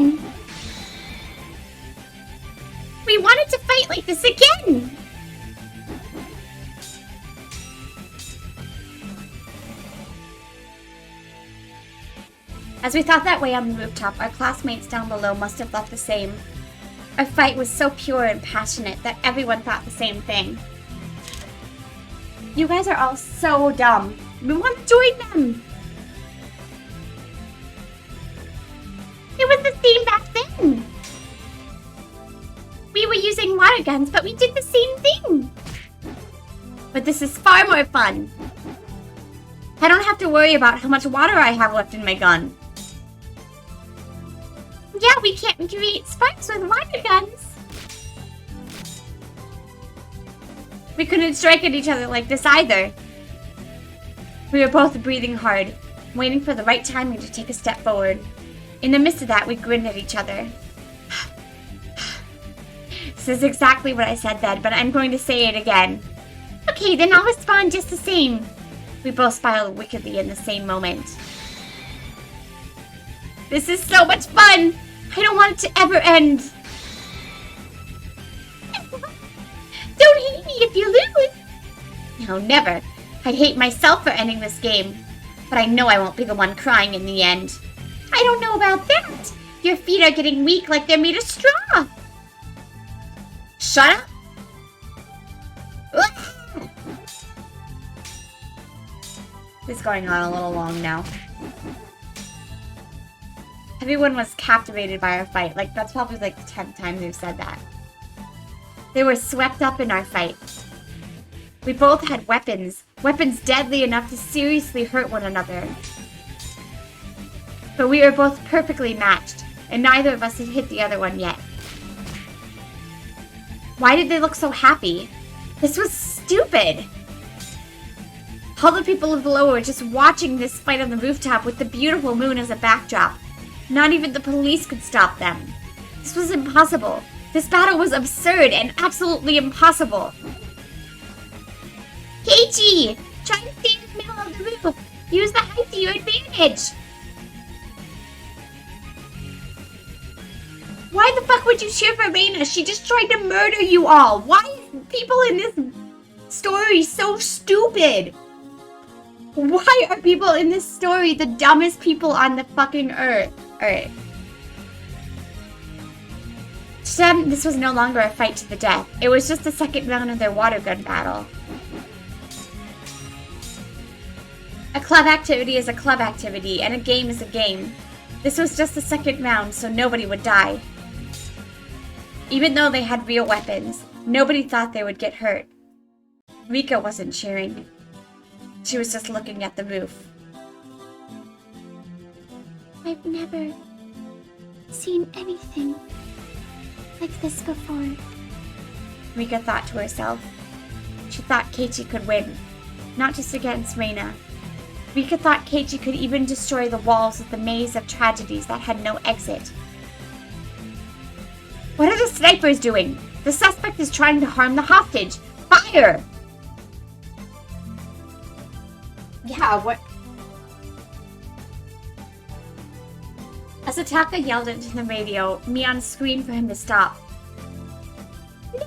We wanted to fight like this again. As we thought that way on the rooftop, our classmates down below must have thought the same. Our fight was so pure and passionate that everyone thought the same thing. You guys are all so dumb. We want to join them. It was the same back then. We were using water guns, but we did the same thing. But this is far more fun. I don't have to worry about how much water I have left in my gun. Yeah, we can't create sparks with water guns. We couldn't strike at each other like this either. We were both breathing hard, waiting for the right timing to take a step forward. In the midst of that, we grinned at each other. This is exactly what I said then, but I'm going to say it again. Okay, then I'll respond just the same. We both smiled wickedly in the same moment. This is so much fun! I don't want it to ever end! Don't hate me if you lose! No, never. I'd hate myself for ending this game. But I know I won't be the one crying in the end. I don't know about that. Your feet are getting weak like they're made of straw. Shut up! This is going on a little long now. Everyone was captivated by our fight. Like, that's probably like the 10th time we've said that. They were swept up in our fight. We both had weapons. Weapons deadly enough to seriously hurt one another. But we were both perfectly matched, and neither of us had hit the other one yet. Why did they look so happy? This was stupid. All the people below were just watching this fight on the rooftop with the beautiful moon as a backdrop. Not even the police could stop them. This was impossible. This battle was absurd and absolutely impossible. Keiichi! Try and stay in the middle of the roof. Use the height to your advantage. Why the fuck would you cheer for Rena? She just tried to murder you all. Why are people in this story so stupid? Why are people in this story the dumbest people on the fucking earth? To them, this was no longer a fight to the death. It was just the second round of their water gun battle. A club activity is a club activity, and a game is a game. This was just the second round, so nobody would die. Even though they had real weapons, nobody thought they would get hurt. Rika wasn't cheering. She was just looking at the roof. I've never seen anything like this before. Rika thought to herself. She thought Keiichi could win, not just against Rena. Rika thought Keiichi could even destroy the walls of the maze of tragedies that had no exit. What are the snipers doing? The suspect is trying to harm the hostage. Fire! Yeah, what? As Ataka yelled into the radio, Mion screamed for him to stop. No!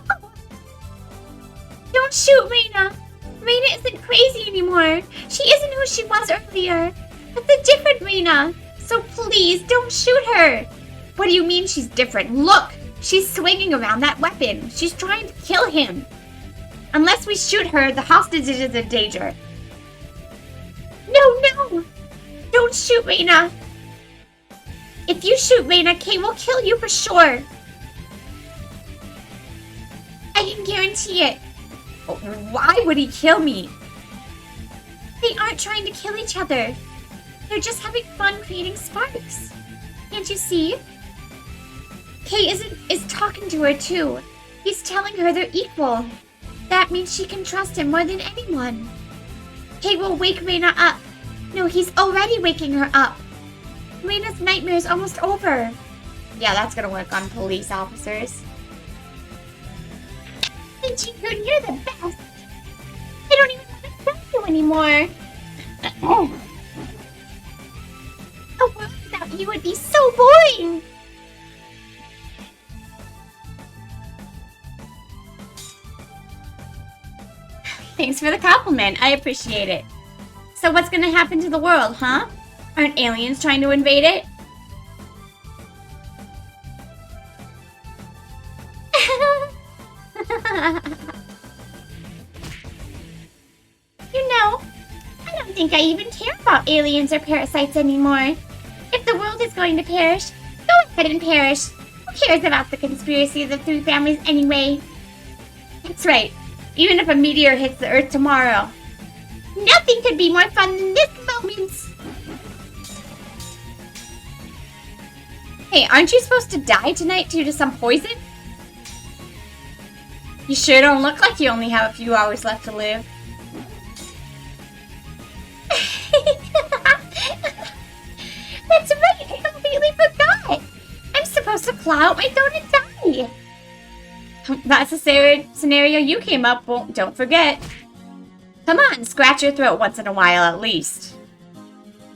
Don't shoot Rena! Rena isn't crazy anymore. She isn't who she was earlier. That's a different Rena. So please, don't shoot her. What do you mean she's different? Look! She's swinging around that weapon. She's trying to kill him. Unless we shoot her, the hostage is in danger. No! Don't shoot Rena. If you shoot Rena, Kay will kill you for sure. I can guarantee it. Why would he kill me? They aren't trying to kill each other. They're just having fun creating sparks. Can't you see? Kay is talking to her too. He's telling her they're equal. That means she can trust him more than anyone. Kay will wake Rena up. No, he's already waking her up. Rena's nightmare is almost over. Yeah, that's gonna work on police officers. Jinjun, you're the best. I don't even want to trust you anymore. A world without you would be so boring. Thanks for the compliment. I appreciate it. So what's gonna happen to the world, huh? Aren't aliens trying to invade it? You know, I don't think I even care about aliens or parasites anymore. If the world is going to perish, go ahead and perish. Who cares about the conspiracy of the three families anyway? That's right. Even if a meteor hits the Earth tomorrow. Nothing could be more fun than this moment. Hey, aren't you supposed to die tonight due to some poison? You sure don't look like you only have a few hours left to live. That's right, I completely forgot. I'm supposed to claw out my throat and die. That's a scenario you came up with. Don't forget. Come on, scratch your throat once in a while at least.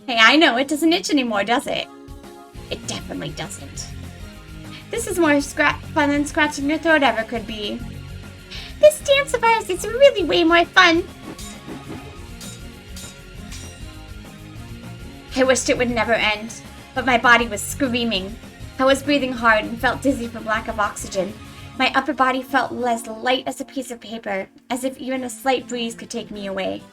Hey, I know, it doesn't itch anymore, does it? It definitely doesn't. This is more fun than scratching your throat ever could be. This dance of ours is really way more fun. I wished it would never end, but my body was screaming. I was breathing hard and felt dizzy from lack of oxygen. My upper body felt as light as a piece of paper, as if even a slight breeze could take me away.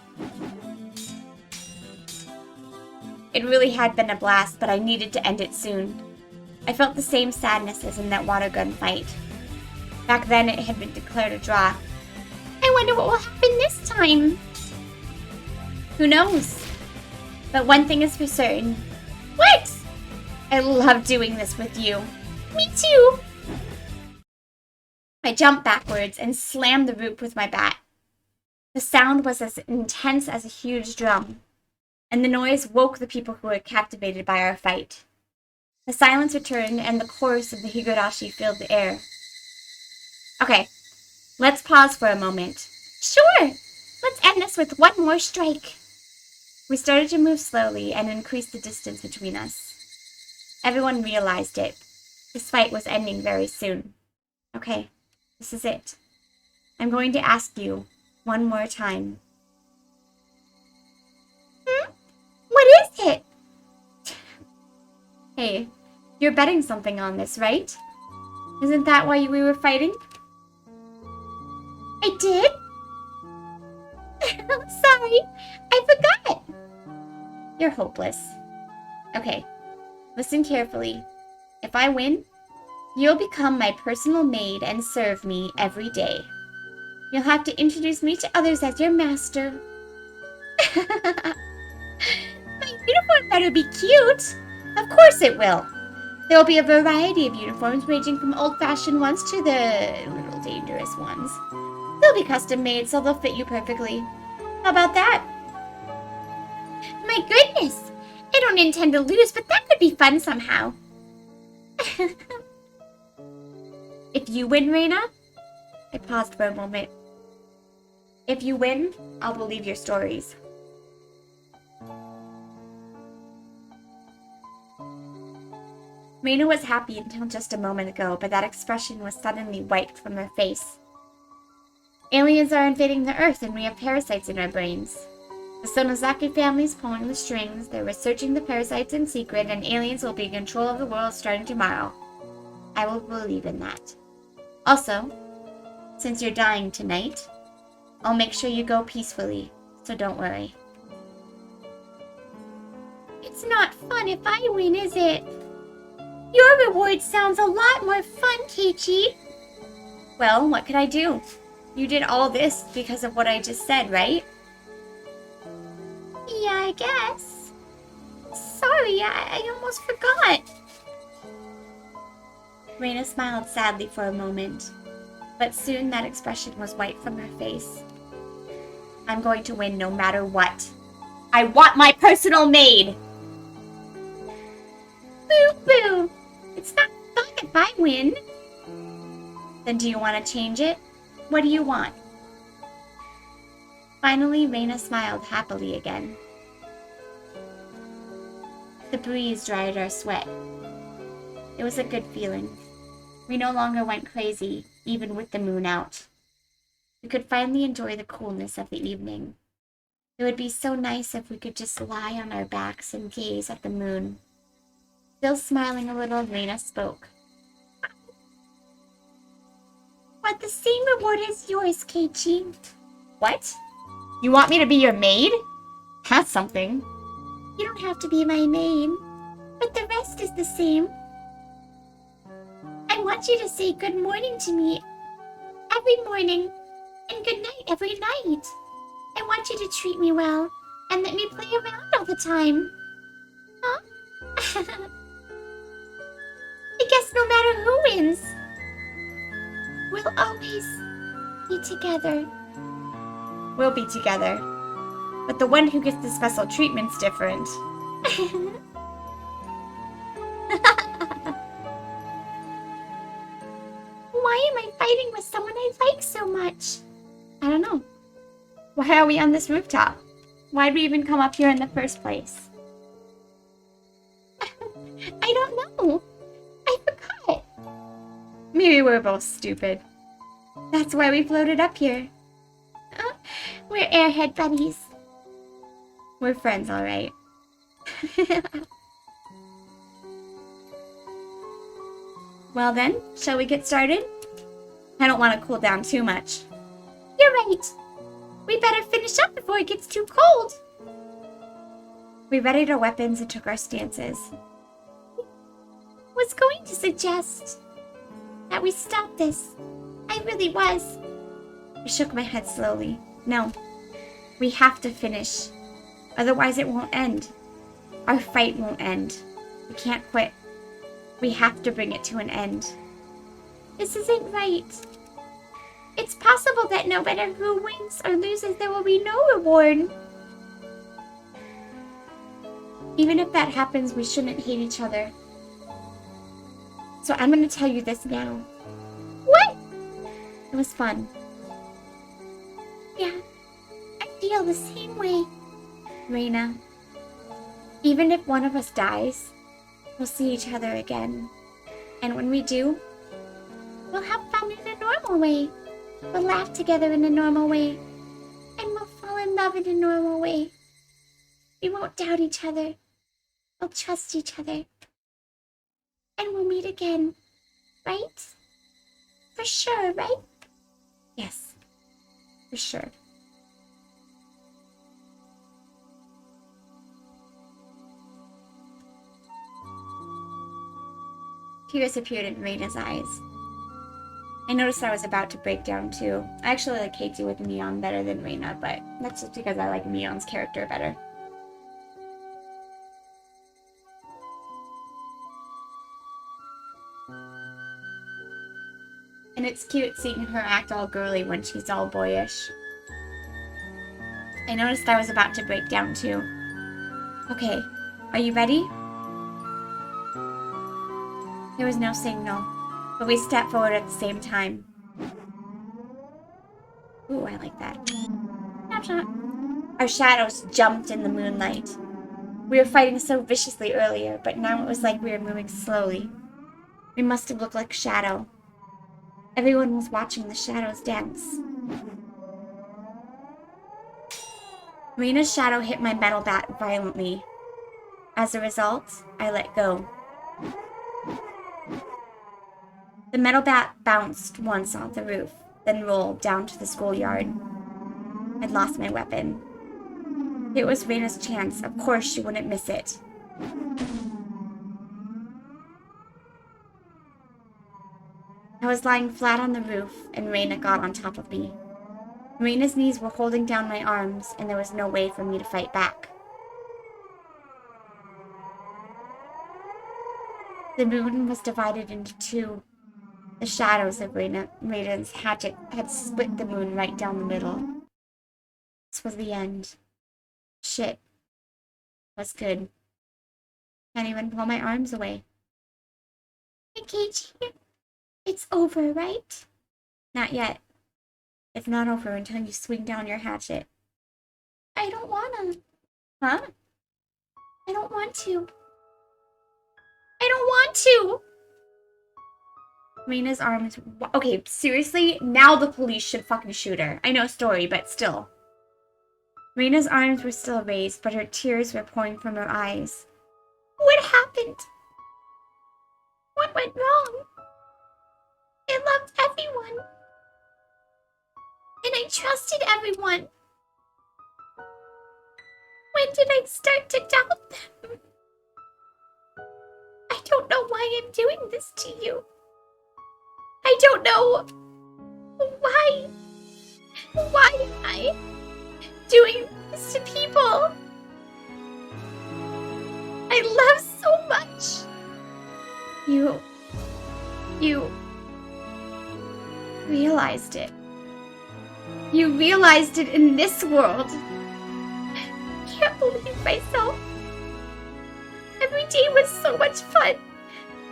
It really had been a blast, but I needed to end it soon. I felt the same sadness as in that water gun fight. Back then, it had been declared a draw. I wonder what will happen this time. Who knows? But one thing is for certain. What? I love doing this with you. Me too. I jumped backwards and slammed the roof with my bat. The sound was as intense as a huge drum, and the noise woke the people who were captivated by our fight. The silence returned, and the chorus of the Higurashi filled the air. Okay, let's pause for a moment. Sure! Let's end this with one more strike. We started to move slowly and increase the distance between us. Everyone realized it. This fight was ending very soon. Okay, this is it. I'm going to ask you one more time. What is it? Hey, you're betting something on this, right? Isn't that why we were fighting? I did? Sorry, I forgot. You're hopeless. Okay, listen carefully. If I win, you'll become my personal maid and serve me every day. You'll have to introduce me to others as your master. My uniform better be cute. Of course it will. There'll be a variety of uniforms ranging from old-fashioned ones to the little dangerous ones. They'll be custom-made, so they'll fit you perfectly. How about that? My goodness. I don't intend to lose, but that could be fun somehow. If you win, Rena... I paused for a moment. If you win, I'll believe your stories. Rena was happy until just a moment ago, but that expression was suddenly wiped from her face. Aliens are invading the Earth, and we have parasites in our brains. The Sonozaki family's pulling the strings, they're researching the parasites in secret, and aliens will be in control of the world starting tomorrow. I will believe in that. Also, since you're dying tonight, I'll make sure you go peacefully, so don't worry. It's not fun if I win, is it? Your reward sounds a lot more fun, Keiichi. Well, what could I do? You did all this because of what I just said, right? Yeah, I guess. Sorry, I almost forgot. Rena smiled sadly for a moment, but soon that expression was wiped from her face. I'm going to win no matter what. I want my personal maid! Boo-boo! It's not fun if I win. Then do you want to change it? What do you want? Finally, Rena smiled happily again. The breeze dried our sweat. It was a good feeling. We no longer went crazy, even with the moon out. We could finally enjoy the coolness of the evening. It would be so nice if we could just lie on our backs and gaze at the moon. Still smiling a little, Rena spoke. Want the same reward as yours, Keiichi. What? You want me to be your maid? That's something. You don't have to be my maid, but the rest is the same. I want you to say good morning to me every morning and good night every night. I want you to treat me well and let me play around all the time. Huh? I guess no matter who wins, we'll always be together. We'll be together. But the one who gets the special treatment's different. Why am I fighting with someone I like so much? I don't know. Why are we on this rooftop? Why'd we even come up here in the first place? I don't know. I forgot. Maybe we're both stupid. That's why we floated up here. We're airhead buddies. We're friends, all right. Well then, shall we get started? I don't want to cool down too much. You're right. We better finish up before it gets too cold. We readied our weapons and took our stances. Was going to suggest that we stop this. I really was. I shook my head slowly. No, we have to finish. Otherwise it won't end. Our fight won't end. We can't quit. We have to bring it to an end. This isn't right. It's possible. possible that no matter who wins or loses, there will be no reward. Even if that happens, we shouldn't hate each other. So I'm gonna tell you this now. What? It was fun. Yeah, I feel the same way. Rena, even if one of us dies, we'll see each other again. And when we do, We'll have fun in a normal way. We'll laugh together in a normal way. And we'll fall in love in a normal way. We won't doubt each other. We'll trust each other. And we'll meet again. Right? For sure, right? yes, for sure. Tears appeared in Rena's eyes. I noticed I was about to break down too. I actually like Katie with Neon better than Rena, but that's just because I like Neon's character better. And it's cute seeing her act all girly when she's all boyish. I noticed I was about to break down too. Okay, are you ready? There was no signal, but we stepped forward at the same time. Ooh, I like that. Snapshot. Our shadows jumped in the moonlight. We were fighting so viciously earlier, but now it was like we were moving slowly. We must have looked like shadow. Everyone was watching the shadows dance. Rena's shadow hit my metal bat violently. As a result, I let go. The metal bat bounced once off the roof, then rolled down to the schoolyard. I'd lost my weapon. It was Rena's chance. Of course she wouldn't miss it. I was lying flat on the roof, and Rena got on top of me. Rena's knees were holding down my arms, and there was no way for me to fight back. The moon was divided into two. The shadows of Rena's hatchet had split the moon right down the middle. This was the end. Shit. Was good. Can't even pull my arms away. Hey, Keiichi, it's over, right? Not yet. It's not over until you swing down your hatchet. I don't wanna. Huh? I don't want to. I don't want to! Rena's arms... Okay, seriously? Now the police should fucking shoot her. I know story, but still. Rena's arms were still raised, but her tears were pouring from her eyes. What happened? What went wrong? I loved everyone. And I trusted everyone. When did I start to doubt them? I don't know why I'm doing this to you. I don't know why am I doing this to people I love so much. You realized it. You realized it in this world. I can't believe myself. Every day was so much fun.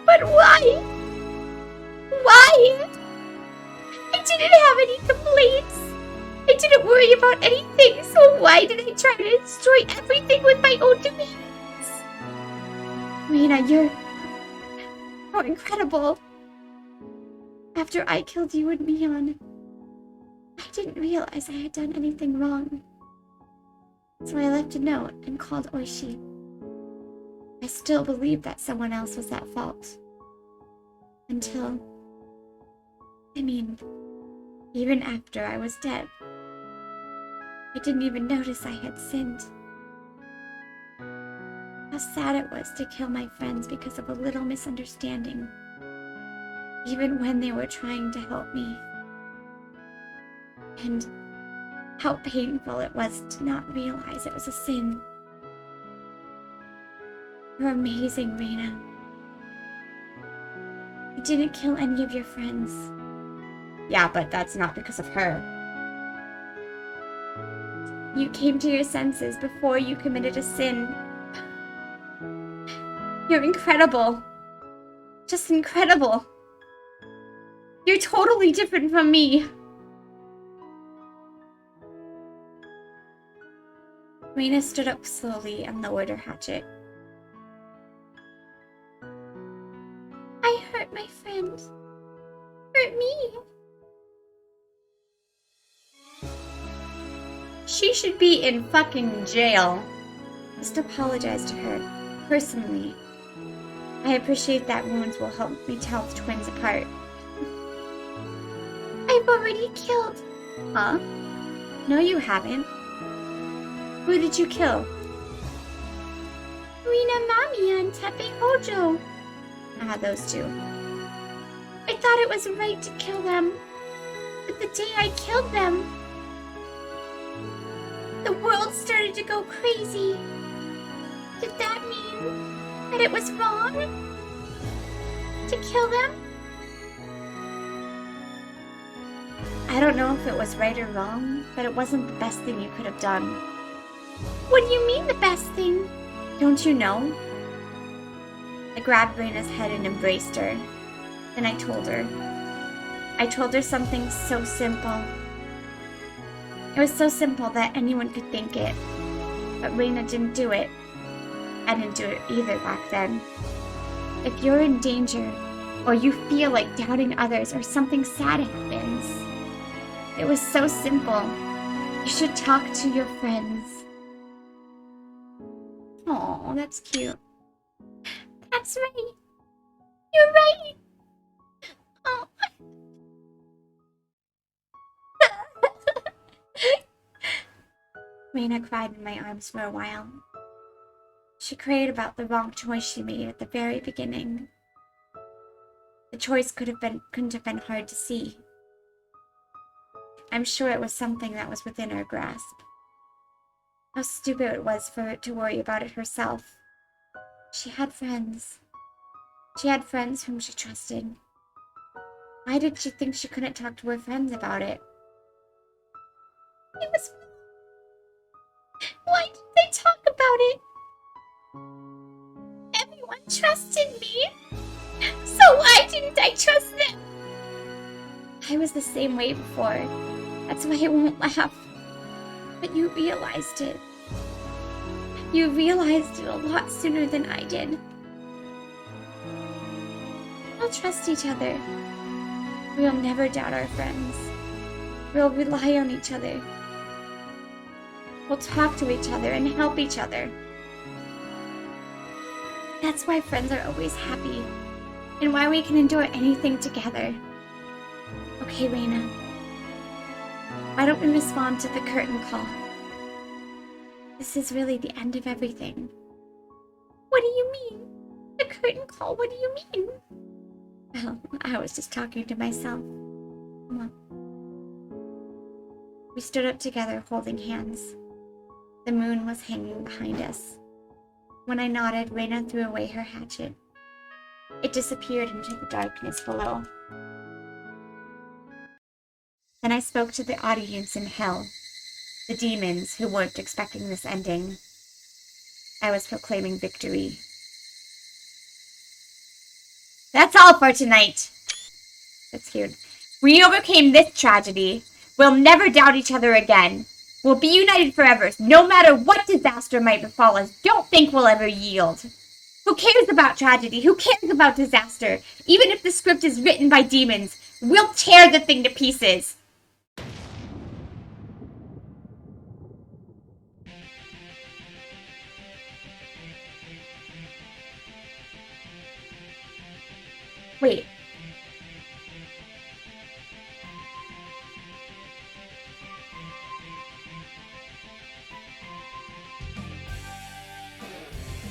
But why? Why? I didn't have any complaints. I didn't worry about anything, so why did I try to destroy everything with my own demands? Rena, you're incredible. After I killed you and Mion, I didn't realize I had done anything wrong. So I left a note and called Oishi. I still believed that someone else was at fault. Until... even after I was dead. I didn't even notice I had sinned. How sad it was to kill my friends because of a little misunderstanding, even when they were trying to help me. And how painful it was to not realize it was a sin. You're amazing, Rena. You didn't kill any of your friends. Yeah, but that's not because of her. You came to your senses before you committed a sin. You're incredible. Just incredible. You're totally different from me. Rena stood up slowly and lowered her hatchet. I hurt my friend. Hurt me. She should be in fucking jail. Just apologize to her, personally. I appreciate that wounds will help me tell the twins apart. I've already killed. Huh? No, you haven't. Who did you kill? Rena Mami and Tepe Hojo. Those two. I thought it was right to kill them. But the day I killed them, the world started to go crazy. Did that mean that it was wrong to kill them? I don't know if it was right or wrong, but it wasn't the best thing you could have done. What do you mean the best thing? Don't you know? I grabbed Rena's head and embraced her. Then I told her. I told her something so simple. It was so simple that anyone could think it. But Rena didn't do it. I didn't do it either back then. If you're in danger, or you feel like doubting others, or something sad happens, it was so simple. You should talk to your friends. Oh, that's cute. That's right. You're right. Oh. Rena cried in my arms for a while. She cried about the wrong choice she made at the very beginning. The choice couldn't have been hard to see. I'm sure it was something that was within her grasp. How stupid it was for her to worry about it herself. She had friends. She had friends whom she trusted. Why did she think she couldn't talk to her friends about it? It was... Why did they talk about it? Everyone trusted me. So why didn't I trust them? I was the same way before. That's why I won't laugh. But you realized it. You realized it a lot sooner than I did. We'll trust each other. We'll never doubt our friends. We'll rely on each other. We'll talk to each other and help each other. That's why friends are always happy, and why we can endure anything together. Okay, Rena. Why don't we respond to the curtain call? This is really the end of everything. What do you mean? The curtain call, what do you mean? Well, I was just talking to myself. Come on. We stood up together, holding hands. The moon was hanging behind us. When I nodded, Rena threw away her hatchet. It disappeared into the darkness below. Then I spoke to the audience in hell, the demons who weren't expecting this ending. I was proclaiming victory. That's all for tonight. That's cute. We overcame this tragedy. We'll never doubt each other again. We'll be united forever, no matter what disaster might befall us. Don't think we'll ever yield. Who cares about tragedy? Who cares about disaster? Even if the script is written by demons, we'll tear the thing to pieces. Wait.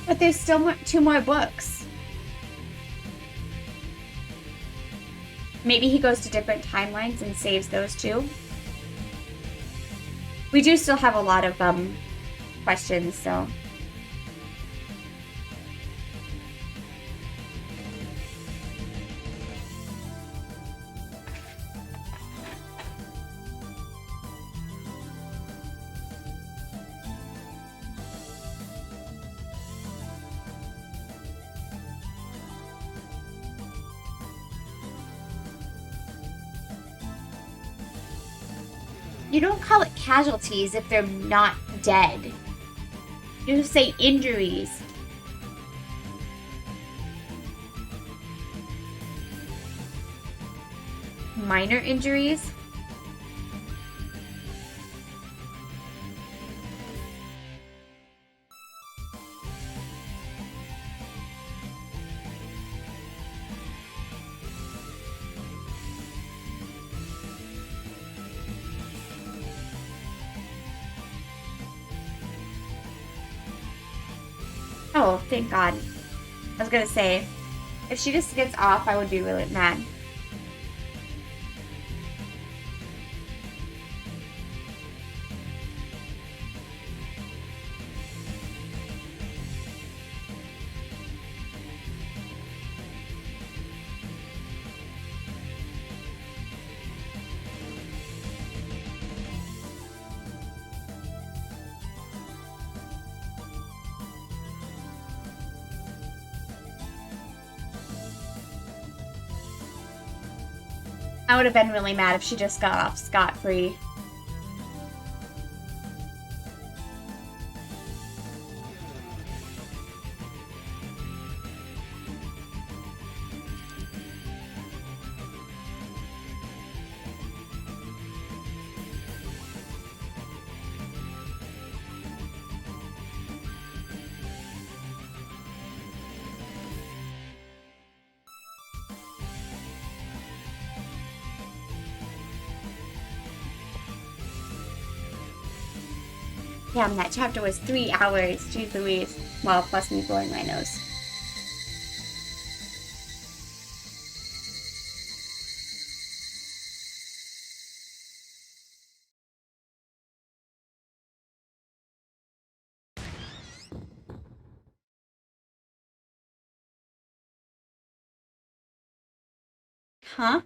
But there's still two more books. Maybe he goes to different timelines and saves those two. We do still have a lot of questions, so... You don't call it casualties if they're not dead. You just say injuries. Minor injuries? Oh, thank God. I was gonna say, if she just gets off, I would be really mad. I would have been really mad if she just got off scot-free. Damn, that chapter was 3 hours. Jeez Louise. Well, plus me blowing my nose. Huh?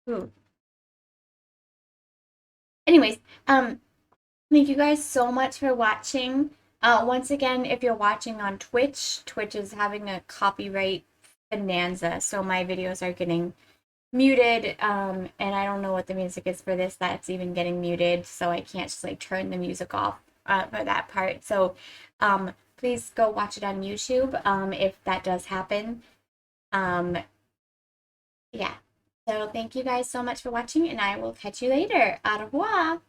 Ooh. Anyways, thank you guys so much for watching. Once again, if you're watching on Twitch, Twitch is having a copyright bonanza, so my videos are getting muted, and I don't know what the music is for this that's even getting muted, so I can't just like turn the music off for that part. So please go watch it on YouTube if that does happen. Yeah. So thank you guys so much for watching, and I will catch you later. Au revoir.